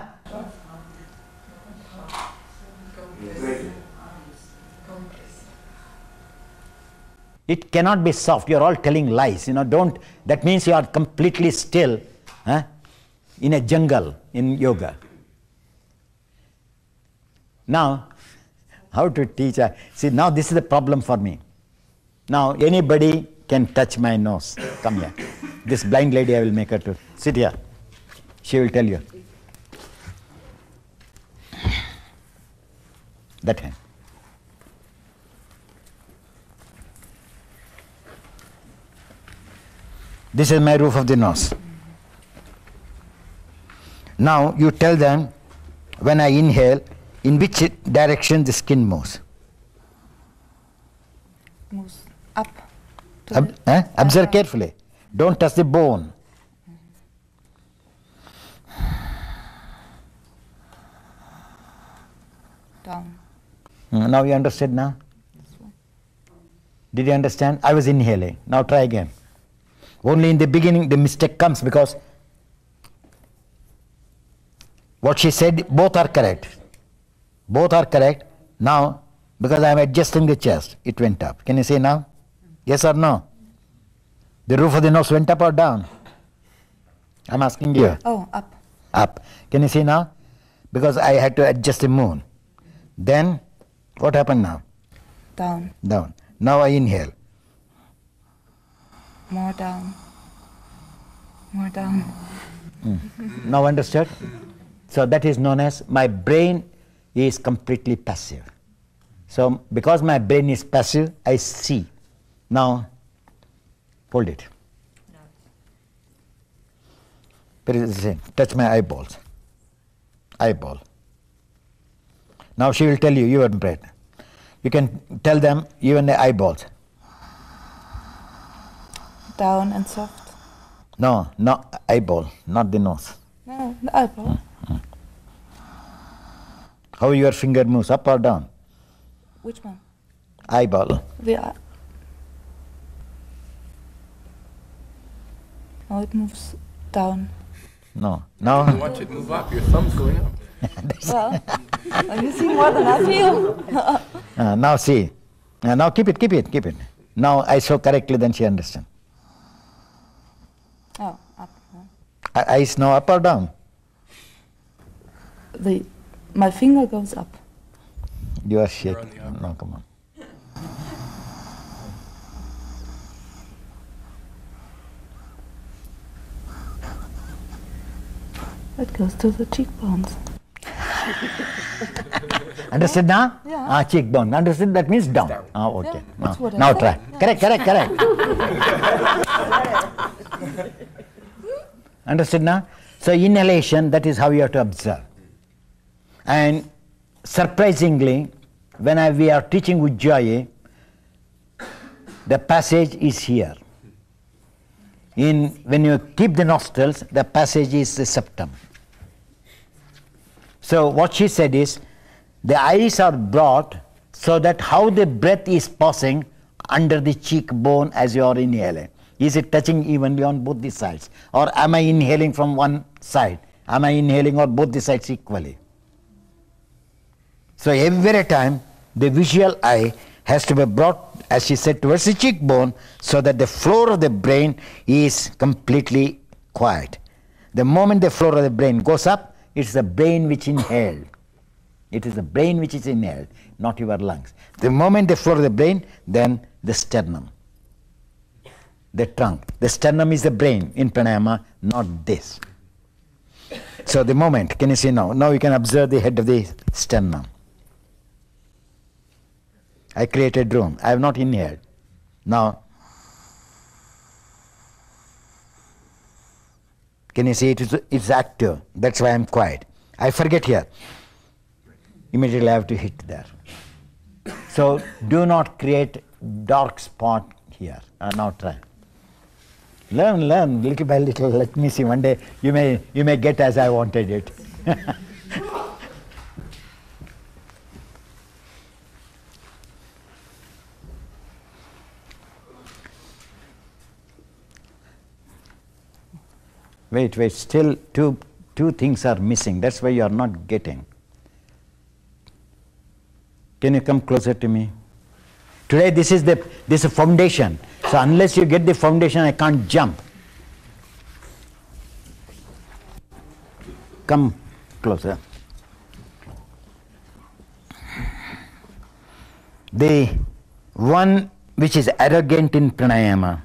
It cannot be soft. You're all telling lies. Don't. That means you are completely still, in a jungle in yoga. Now, how to teach? See, now this is the problem for me. Now anybody can touch my nose. Come here. This blind lady, I will make her to sit here. She will tell you. That hand. This is my roof of the nose. Now you tell them, when I inhale, in which direction the skin moves. Moves up. Observe carefully. Don't touch the bone. Down. Now you understood now? Did you understand? I was inhaling. Now try again. Only in the beginning the mistake comes because what she said, both are correct. Both are correct. Now, because I am adjusting the chest, it went up. Can you see now? Yes or no? The roof of the nose went up or down? I'm asking you. Oh, up. Up. Can you see now? Because I had to adjust the moon. Then, what happened now? Down. Down. Now I inhale. More down. More down. Now understood? So that is known as my brain is completely passive. So because my brain is passive, I see. Now hold it. Touch my eyeballs. Eyeball. Now she will tell you your breath. You can tell them even the eyeballs. Down and soft. No, eyeball, not the nose. No, the eyeball. How your finger moves, up or down? Which one? Eyeball. The eye. Oh, it moves down. No. Now. Watch it move up. Your thumb's going up. Well, are you seeing more than I feel? Now see. Now keep it. Now I show correctly, then she understands. Oh, up. Eyes now up or down? My finger goes up. You are shaking. No, come on. It goes to the cheekbones. Understood now? Yeah. Cheekbone. Understood? That means down. Okay. Yeah, that's what I Now said. try. Yeah. Correct. Understood now? So inhalation, that is how you have to observe. And surprisingly, when we are teaching Ujjayi, the passage is here. When you keep the nostrils, the passage is the septum. So what she said is, the eyes are brought so that how the breath is passing under the cheekbone as you are inhaling. Is it touching evenly on both the sides? Or am I inhaling from one side? Am I inhaling on both the sides equally? So every time the visual eye has to be brought, as she said, towards the cheekbone so that the floor of the brain is completely quiet. The moment the floor of the brain goes up, it's the brain which inhaled. It is the brain which is inhaled, not your lungs. The moment the floor of the brain, then the sternum, the trunk. The sternum is the brain in pranayama, not this. So the moment, can you see now? Now you can observe the head of the sternum. I created room. I have not inhaled. Now, can you see it's active? That's why I'm quiet. I forget here. Immediately I have to hit there. So do not create dark spot here. Now try. Learn little by little. Let me see. One day you may get as I wanted it. Wait. Still two things are missing. That's why you are not getting. Can you come closer to me? Today this is a foundation. So unless you get the foundation, I can't jump. Come closer. The one which is arrogant in pranayama,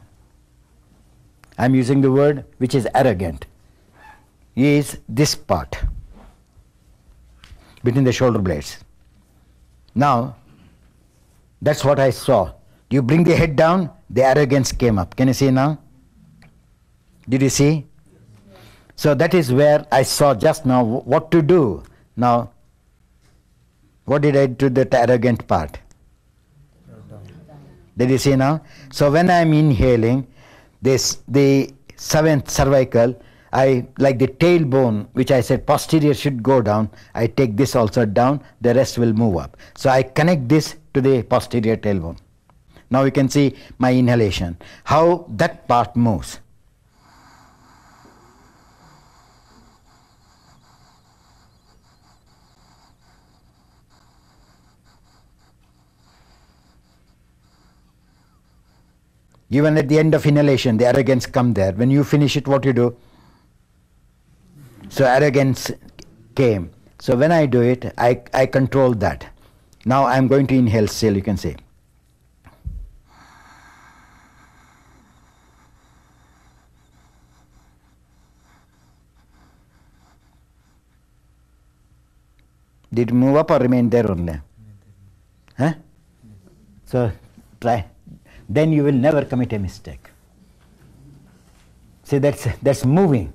I'm using the word which is arrogant, is this part between the shoulder blades. Now, that's what I saw. You bring the head down, the arrogance came up. Can you see now? Did you see? So that is where I saw just now what to do. Now, what did I do to that arrogant part? Did you see now? So when I am inhaling, the 7th cervical, I like the tailbone, which I said posterior should go down, I take this also down, the rest will move up. So I connect this to the posterior tailbone. Now you can see my inhalation, how that part moves. Even at the end of inhalation, the arrogance come there. When you finish it, what you do? So arrogance came. So when I do it, I control that. Now I'm going to inhale still, you can see. Did it move up or remain there only? Huh? So try. Then you will never commit a mistake. See, that's moving.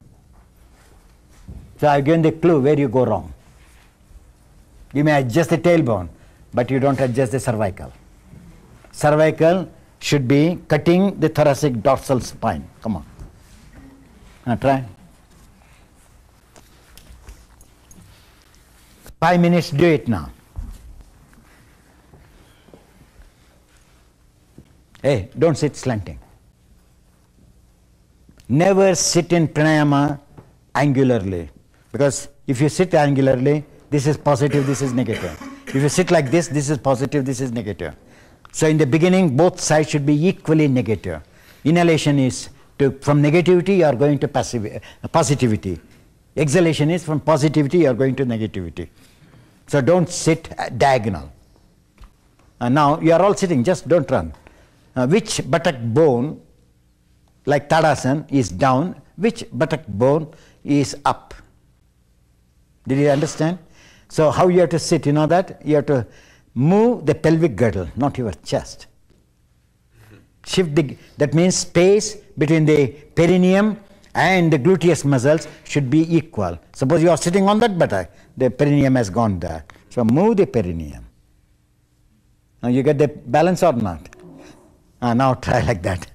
So I've given the clue where you go wrong. You may adjust the tailbone, but you don't adjust the cervical. Cervical should be cutting the thoracic dorsal spine. Come on. Now try. 5 minutes, do it now. Hey, don't sit slanting. Never sit in pranayama angularly. Because if you sit angularly, this is positive, this is negative. If you sit like this is positive, this is negative. So in the beginning, both sides should be equally negative. Inhalation is from negativity, you are going to positivity. Exhalation is from positivity, you are going to negativity. So don't sit diagonal. Now you are all sitting, just don't run. Which buttock bone, like Tadasana, is down, which buttock bone is up? Did you understand? So how you have to sit, you know that? You have to move the pelvic girdle, not your chest. Shift that means space between the perineum and the gluteus muscles should be equal. Suppose you are sitting on that buttock, the perineum has gone there. So move the perineum. Now you get the balance or not? Now try like that.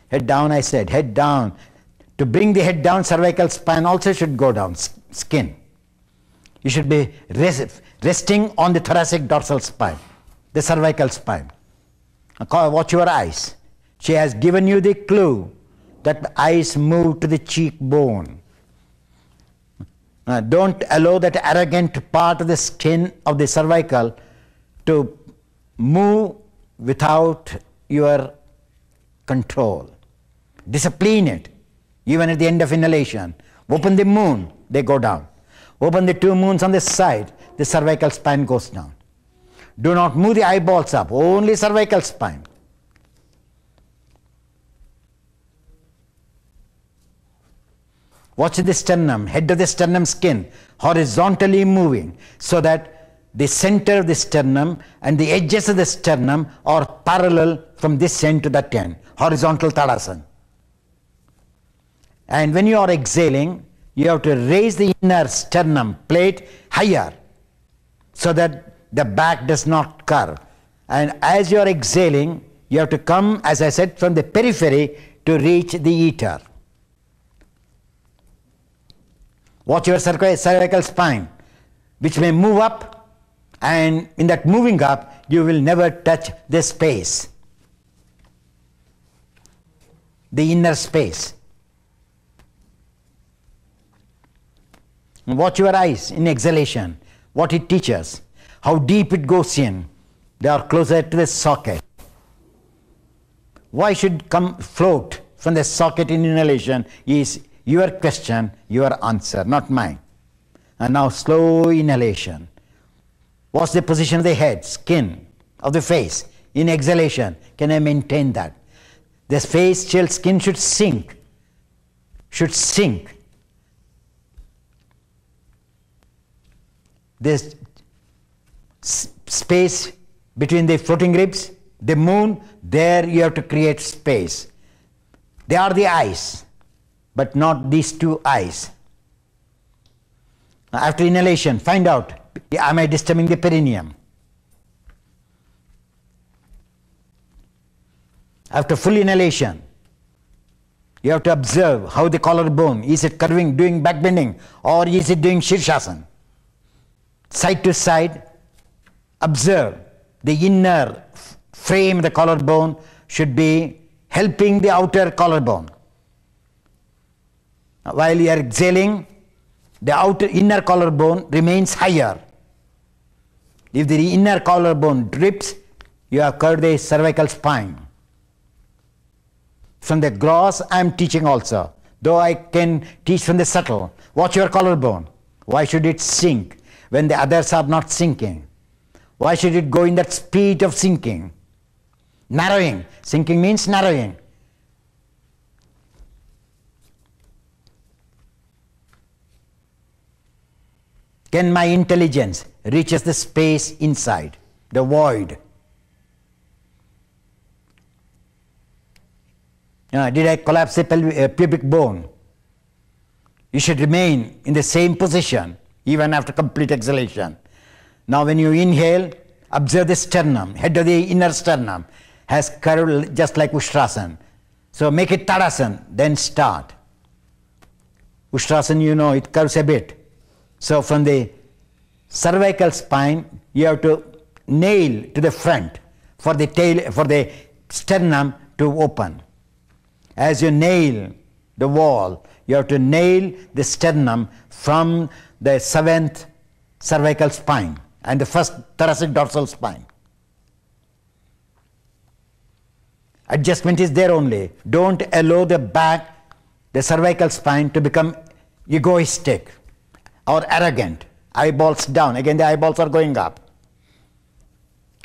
Head down, I said, head down. To bring the head down, cervical spine also should go down, skin. You should be resting on the thoracic dorsal spine, the cervical spine. Watch your eyes. She has given you the clue that the eyes move to the cheekbone. Don't allow that arrogant part of the skin of the cervical to move without your control. Discipline it. even at the end of inhalation. Open the moon, they go down. Open the two moons on the side, the cervical spine goes down. Do not move the eyeballs up, only cervical spine. Watch the sternum, head of the sternum skin horizontally moving so that the center of the sternum and the edges of the sternum are parallel from this end to that end, horizontal Tadasana. And when you are exhaling, you have to raise the inner sternum plate higher so that the back does not curve. And as you are exhaling, you have to come, as I said, from the periphery to reach the eater. Watch your cervical spine, which may move up, and in that moving up, you will never touch the space, the inner space. Watch your eyes in exhalation, what it teaches, how deep it goes in. They are closer to the socket. Why should come float from the socket in inhalation is your question, your answer, not mine. And now slow inhalation. What's the position of the head, skin, of the face? In exhalation, can I maintain that? The facial skin should sink. This space between the floating ribs, the moon, there you have to create space. They are the eyes, but not these two eyes. After inhalation, find out, am I disturbing the perineum? After full inhalation, you have to observe how the collarbone, is it curving, doing back bending, or is it doing Shirshasana? Side to side, observe the inner frame of the collarbone should be helping the outer collarbone. While you are exhaling, the inner collarbone remains higher. If the inner collarbone drips, you have curved the cervical spine. From the gross, I am teaching also, though I can teach from the subtle. Watch your collarbone. Why should it sink when the others are not sinking? Why should it go in that speed of sinking? Narrowing. Sinking means narrowing. Can my intelligence reaches the space inside, the void? Did I collapse the pubic bone? You should remain in the same position even after complete exhalation. Now when you inhale, observe the sternum, head of the inner sternum has curved just like Ustrasana. So make it Tadasana, then start. Ustrasana, it curves a bit. So from the cervical spine, you have to nail to the front for the tail, for the sternum to open. As you nail the wall, you have to nail the sternum from the 7th cervical spine and the 1st thoracic dorsal spine. Adjustment is there only. Don't allow the back, the cervical spine, to become egoistic or arrogant. Eyeballs down. Again, the eyeballs are going up.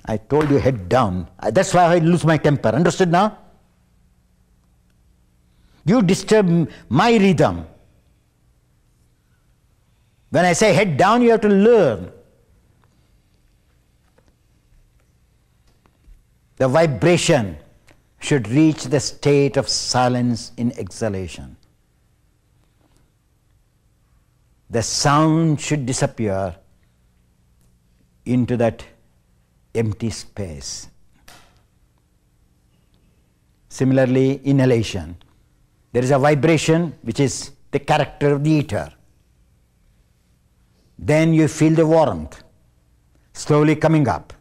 I told you, head down. That's why I lose my temper. Understood now? You disturb my rhythm. When I say head down, you have to learn. The vibration should reach the state of silence in exhalation. The sound should disappear into that empty space. Similarly, inhalation. There is a vibration which is the character of the eater. Then you feel the warmth slowly coming up.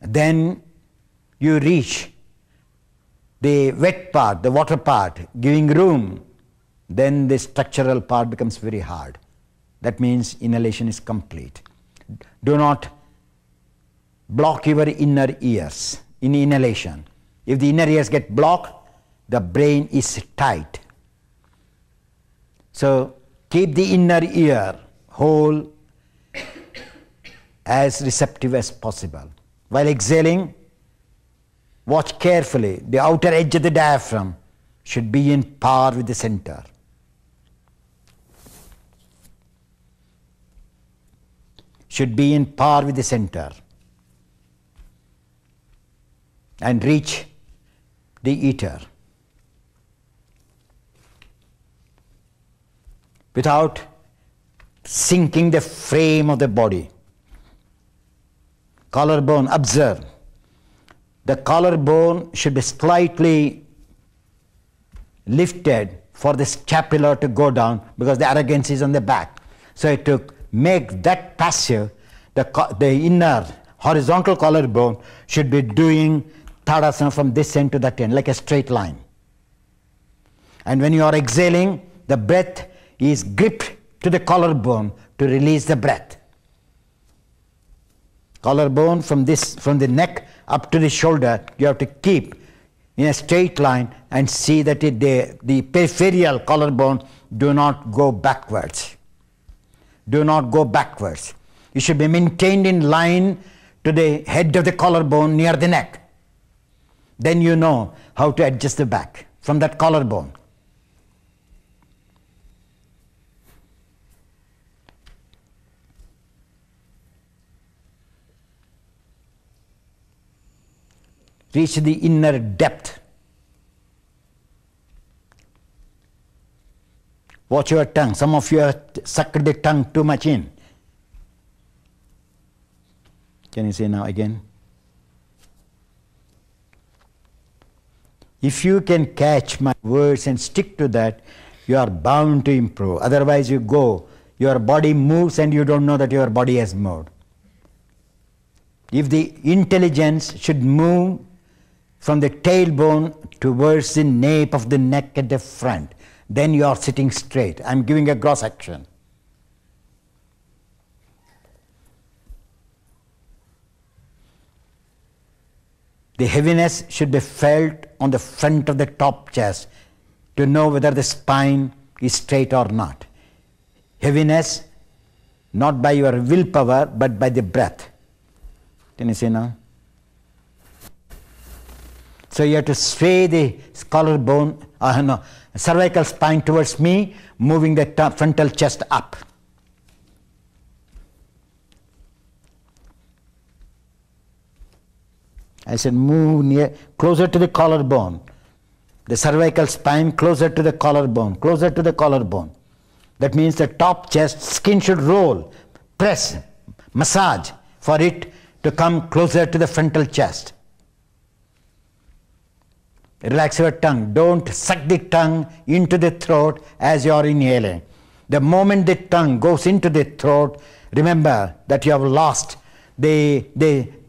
Then you reach the wet part, the water part, giving room. Then the structural part becomes very hard. That means inhalation is complete. Do not block your inner ears in inhalation. If the inner ears get blocked, the brain is tight. So keep the inner ear whole, as receptive as possible. While exhaling, watch carefully. The outer edge of the diaphragm should be in par with the center. Should be in par with the center. And reach the eater without sinking the frame of the body. Collarbone, observe. The collarbone should be slightly lifted for the scapula to go down, because the arrogance is on the back. So to make that passive, the inner horizontal collarbone should be doing Tadasana from this end to that end, like a straight line. And when you are exhaling, the breath is gripped to the collarbone to release the breath. Collarbone from the neck up to the shoulder, you have to keep in a straight line and see that the peripheral collarbone do not go backwards. Do not go backwards. It should be maintained in line to the head of the collarbone near the neck. Then you know how to adjust the back from that collarbone. Reach the inner depth. Watch your tongue. Some of you have sucked the tongue too much in. Can you say now again? If you can catch my words and stick to that, you are bound to improve. Otherwise you go, your body moves and you don't know that your body has moved. If the intelligence should move from the tailbone towards the nape of the neck at the front, then you are sitting straight. I am giving a gross action. The heaviness should be felt on the front of the top chest to know whether the spine is straight or not. Heaviness not by your willpower but by the breath. Can you see now? So you have to sway the collarbone, cervical spine towards me, moving the frontal chest up. I said move near, closer to the collarbone. The cervical spine closer to the collarbone, closer to the collarbone. That means the top chest skin should roll, press, massage for it to come closer to the frontal chest. Relax your tongue. Don't suck the tongue into the throat as you are inhaling. The moment the tongue goes into the throat, remember that you have lost the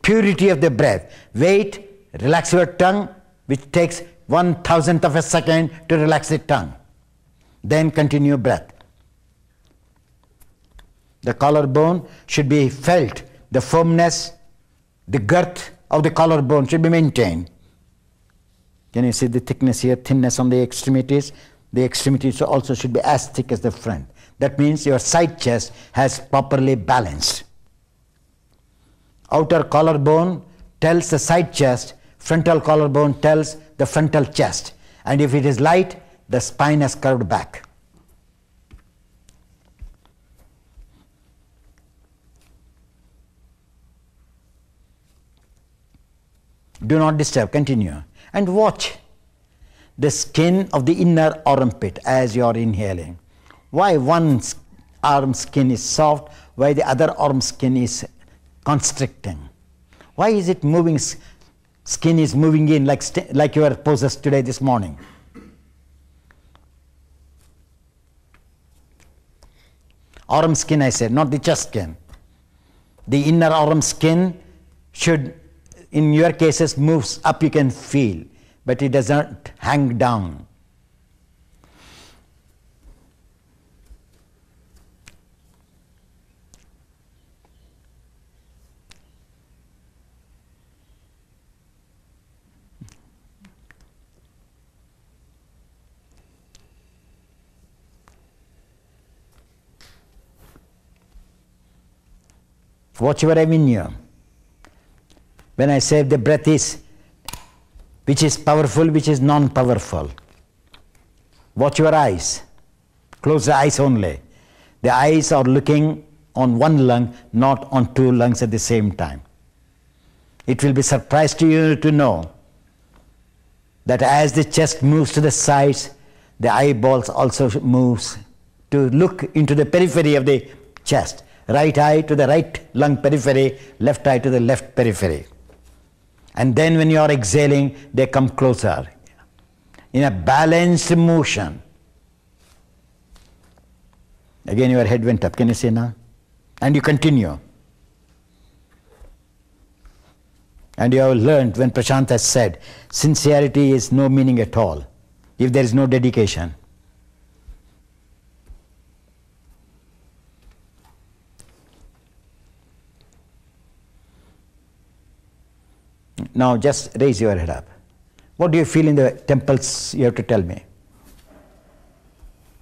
purity of the breath. Wait, relax your tongue, which takes 1,000th of a second to relax the tongue. Then continue breath. The collarbone should be felt. The firmness, the girth of the collarbone should be maintained. Can you see the thickness here, thinness on the extremities? The extremities also should be as thick as the front. That means your side chest has properly balanced. Outer collarbone tells the side chest, frontal collarbone tells the frontal chest. And if it is light, the spine has curved back. Do not disturb, continue. And watch the skin of the inner armpit as you are inhaling. Why one arm skin is soft, why the other arm skin is constricting? Why is it moving? Skin is moving in like your poses today, this morning. Arm skin, I said, not the chest skin. The inner arm skin should, in your cases, moves up, you can feel, but it does not hang down. Watch your avenue. When I say the breath is, which is powerful, which is non-powerful. Watch your eyes. Close the eyes only. The eyes are looking on one lung, not on two lungs at the same time. It will be a surprise to you to know that as the chest moves to the sides, the eyeballs also moves to look into the periphery of the chest. Right eye to the right lung periphery, left eye to the left periphery. And then when you are exhaling, they come closer in a balanced motion. Again your head went up. Can you see now? And you continue. And you have learned when Prashant has said, sincerity is no meaning at all if there is no dedication. Now just raise your head up. What do you feel in the temples? You have to tell me.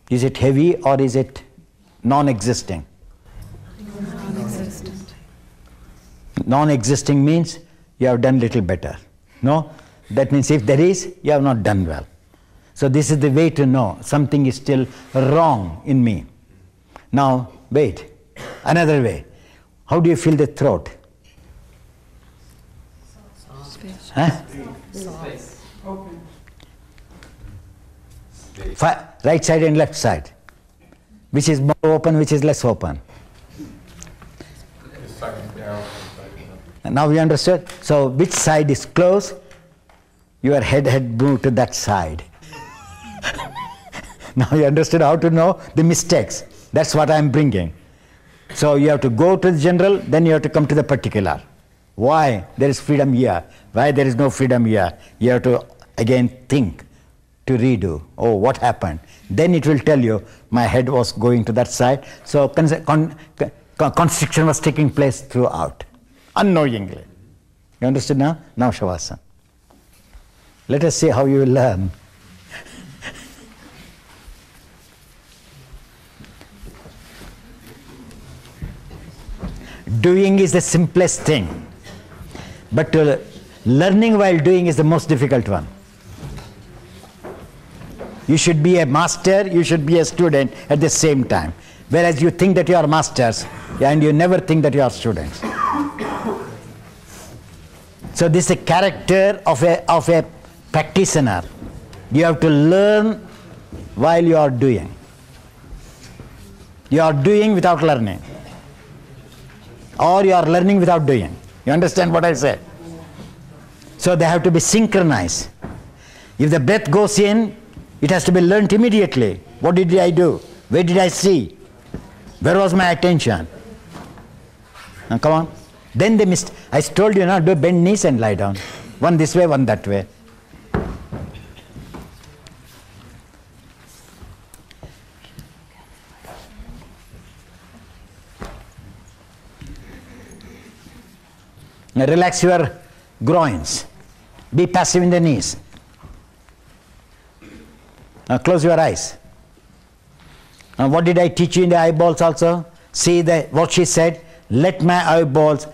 Is it heavy or is it non-existing? Non-existent. Non-existing means you have done little better. No? That means if there is, you have not done well. So this is the way to know something is still wrong in me. Now wait, another way. How do you feel the throat? Huh? Right side and left side. Which is more open, which is less open? Now we understood? So which side is closed? Your head had moved to that side. Now you understood how to know the mistakes. That's what I am bringing. So you have to go to the general, then you have to come to the particular. Why there is freedom here? Why there is no freedom here? You have to again think, to redo. Oh, what happened? Then it will tell you, my head was going to that side. So constriction was taking place throughout, unknowingly. You understood now? Now Shavasana. Let us see how you will learn. Doing is the simplest thing, but learning while doing is the most difficult one. You should be a master, you should be a student at the same time. Whereas you think that you are masters and you never think that you are students. So this is a character of a practitioner. You have to learn while you are doing. You are doing without learning. Or you are learning without doing. You understand what I said? So they have to be synchronized. If the breath goes in, it has to be learnt immediately. What did I do? Where did I see? Where was my attention? Now come on. Then they missed. I told you now, do bend knees and lie down. One this way, one that way. Now relax your groins. Be passive in the knees. Now close your eyes. Now what did I teach you in the eyeballs also? See what she said. Let my eyeballs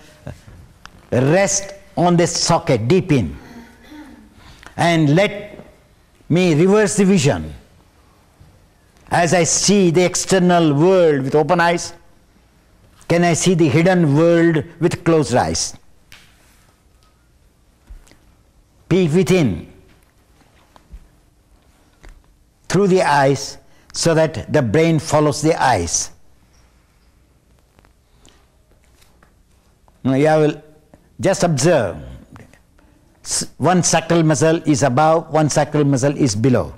rest on this socket deep in. And let me reverse the vision. As I see the external world with open eyes, can I see the hidden world with closed eyes? Peek within through the eyes so that the brain follows the eyes. Now you will just observe. One sacral muscle is above, one sacral muscle is below.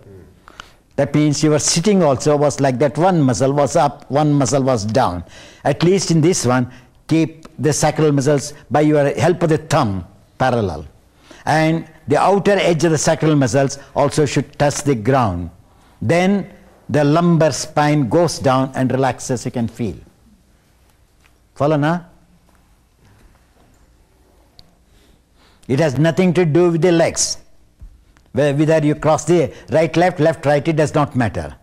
That means your sitting also was like that. One muscle was up, one muscle was down. At least in this one, keep the sacral muscles by your help of the thumb parallel. And the outer edge of the sacral muscles also should touch the ground. Then the lumbar spine goes down and relaxes, you can feel. Follow now? It has nothing to do with the legs. Whether you cross the right, left, it does not matter.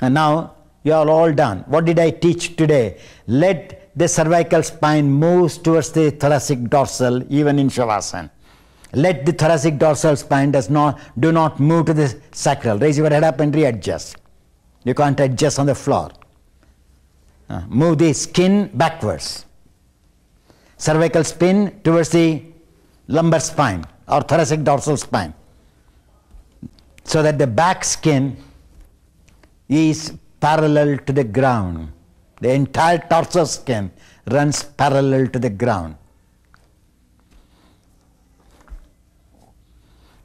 And now You are all done. What did I teach today? Let the cervical spine move towards the thoracic dorsal, even in Shavasana. Let the thoracic dorsal spine do not move to the sacral. Raise your head up and readjust. You can't adjust on the floor. Move the skin backwards. Cervical spin towards the lumbar spine or thoracic dorsal spine, so that the back skin is parallel to the ground. The entire torso skin runs parallel to the ground.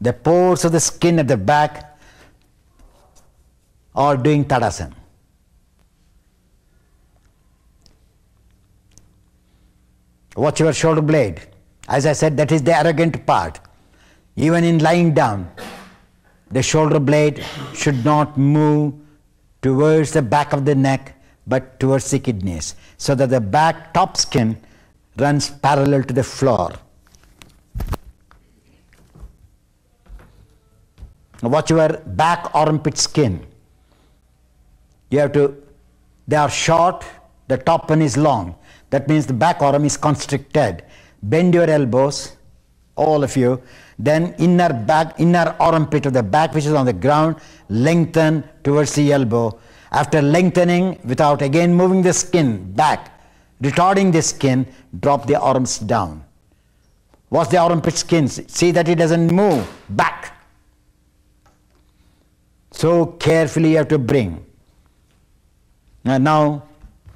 The pores of the skin at the back are doing Tadasana. Watch your shoulder blade. As I said, that is the arrogant part. Even in lying down, the shoulder blade should not move towards the back of the neck, but towards the kidneys, so that the back top skin runs parallel to the floor. Watch your back armpit skin. They are short, the top one is long. That means the back arm is constricted. Bend your elbows, all of you. Then inner armpit of the back, which is on the ground, lengthen towards the elbow. After lengthening, without again moving the skin back, retarding the skin, drop the arms down. Watch the armpit skin. See that it doesn't move back. So carefully you have to bring. And now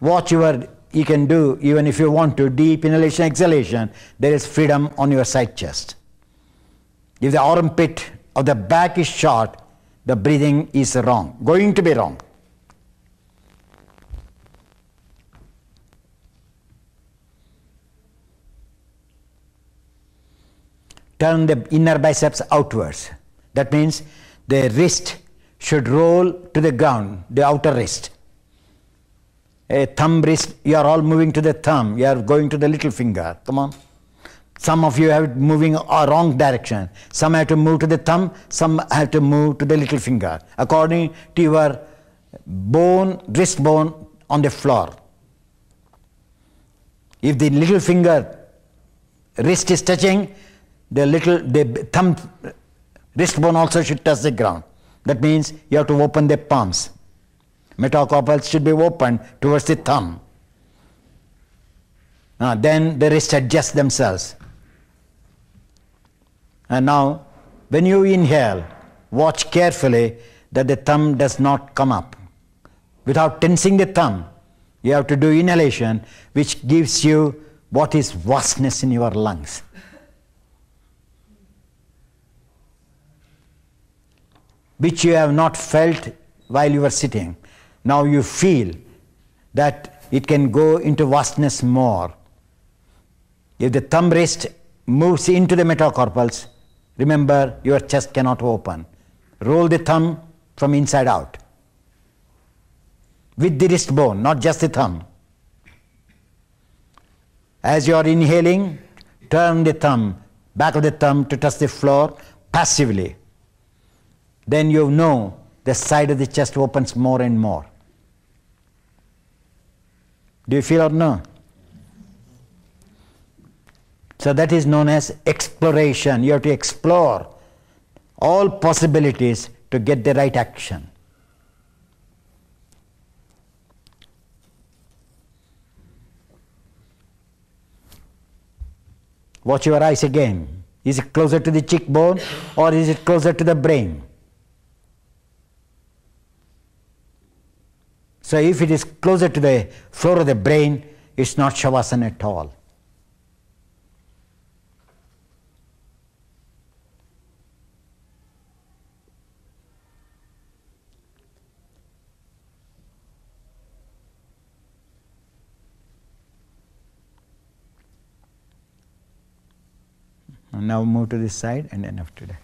watch you can do, even if you want to, deep inhalation, exhalation. There is freedom on your side chest. If the armpit of the back is short, the breathing is wrong, going to be wrong. Turn the inner biceps outwards. That means the wrist should roll to the ground, the outer wrist. A thumb wrist, you are all moving to the thumb, you are going to the little finger. Come on. Some of you are moving a wrong direction. Some have to move to the thumb, some have to move to the little finger, according to your wrist bone on the floor. If the little finger wrist is touching, the thumb wrist bone also should touch the ground. That means you have to open the palms. Metacarpals should be open towards the thumb. Then the wrists adjust themselves. And now, when you inhale, watch carefully that the thumb does not come up. Without tensing the thumb, you have to do inhalation, which gives you what is vastness in your lungs. Which you have not felt while you were sitting. Now you feel that it can go into vastness more. If the thumb wrist moves into the metacarpals, remember your chest cannot open. Roll the thumb from inside out. With the wrist bone, not just the thumb. As you are inhaling, turn the thumb, back of the thumb to touch the floor passively. Then you know the side of the chest opens more and more. Do you feel or no? So that is known as exploration. You have to explore all possibilities to get the right action. Watch your eyes again. Is it closer to the cheekbone or is it closer to the brain? So if it is closer to the floor of the brain, it's not Shavasana at all. And now move to this side and enough today.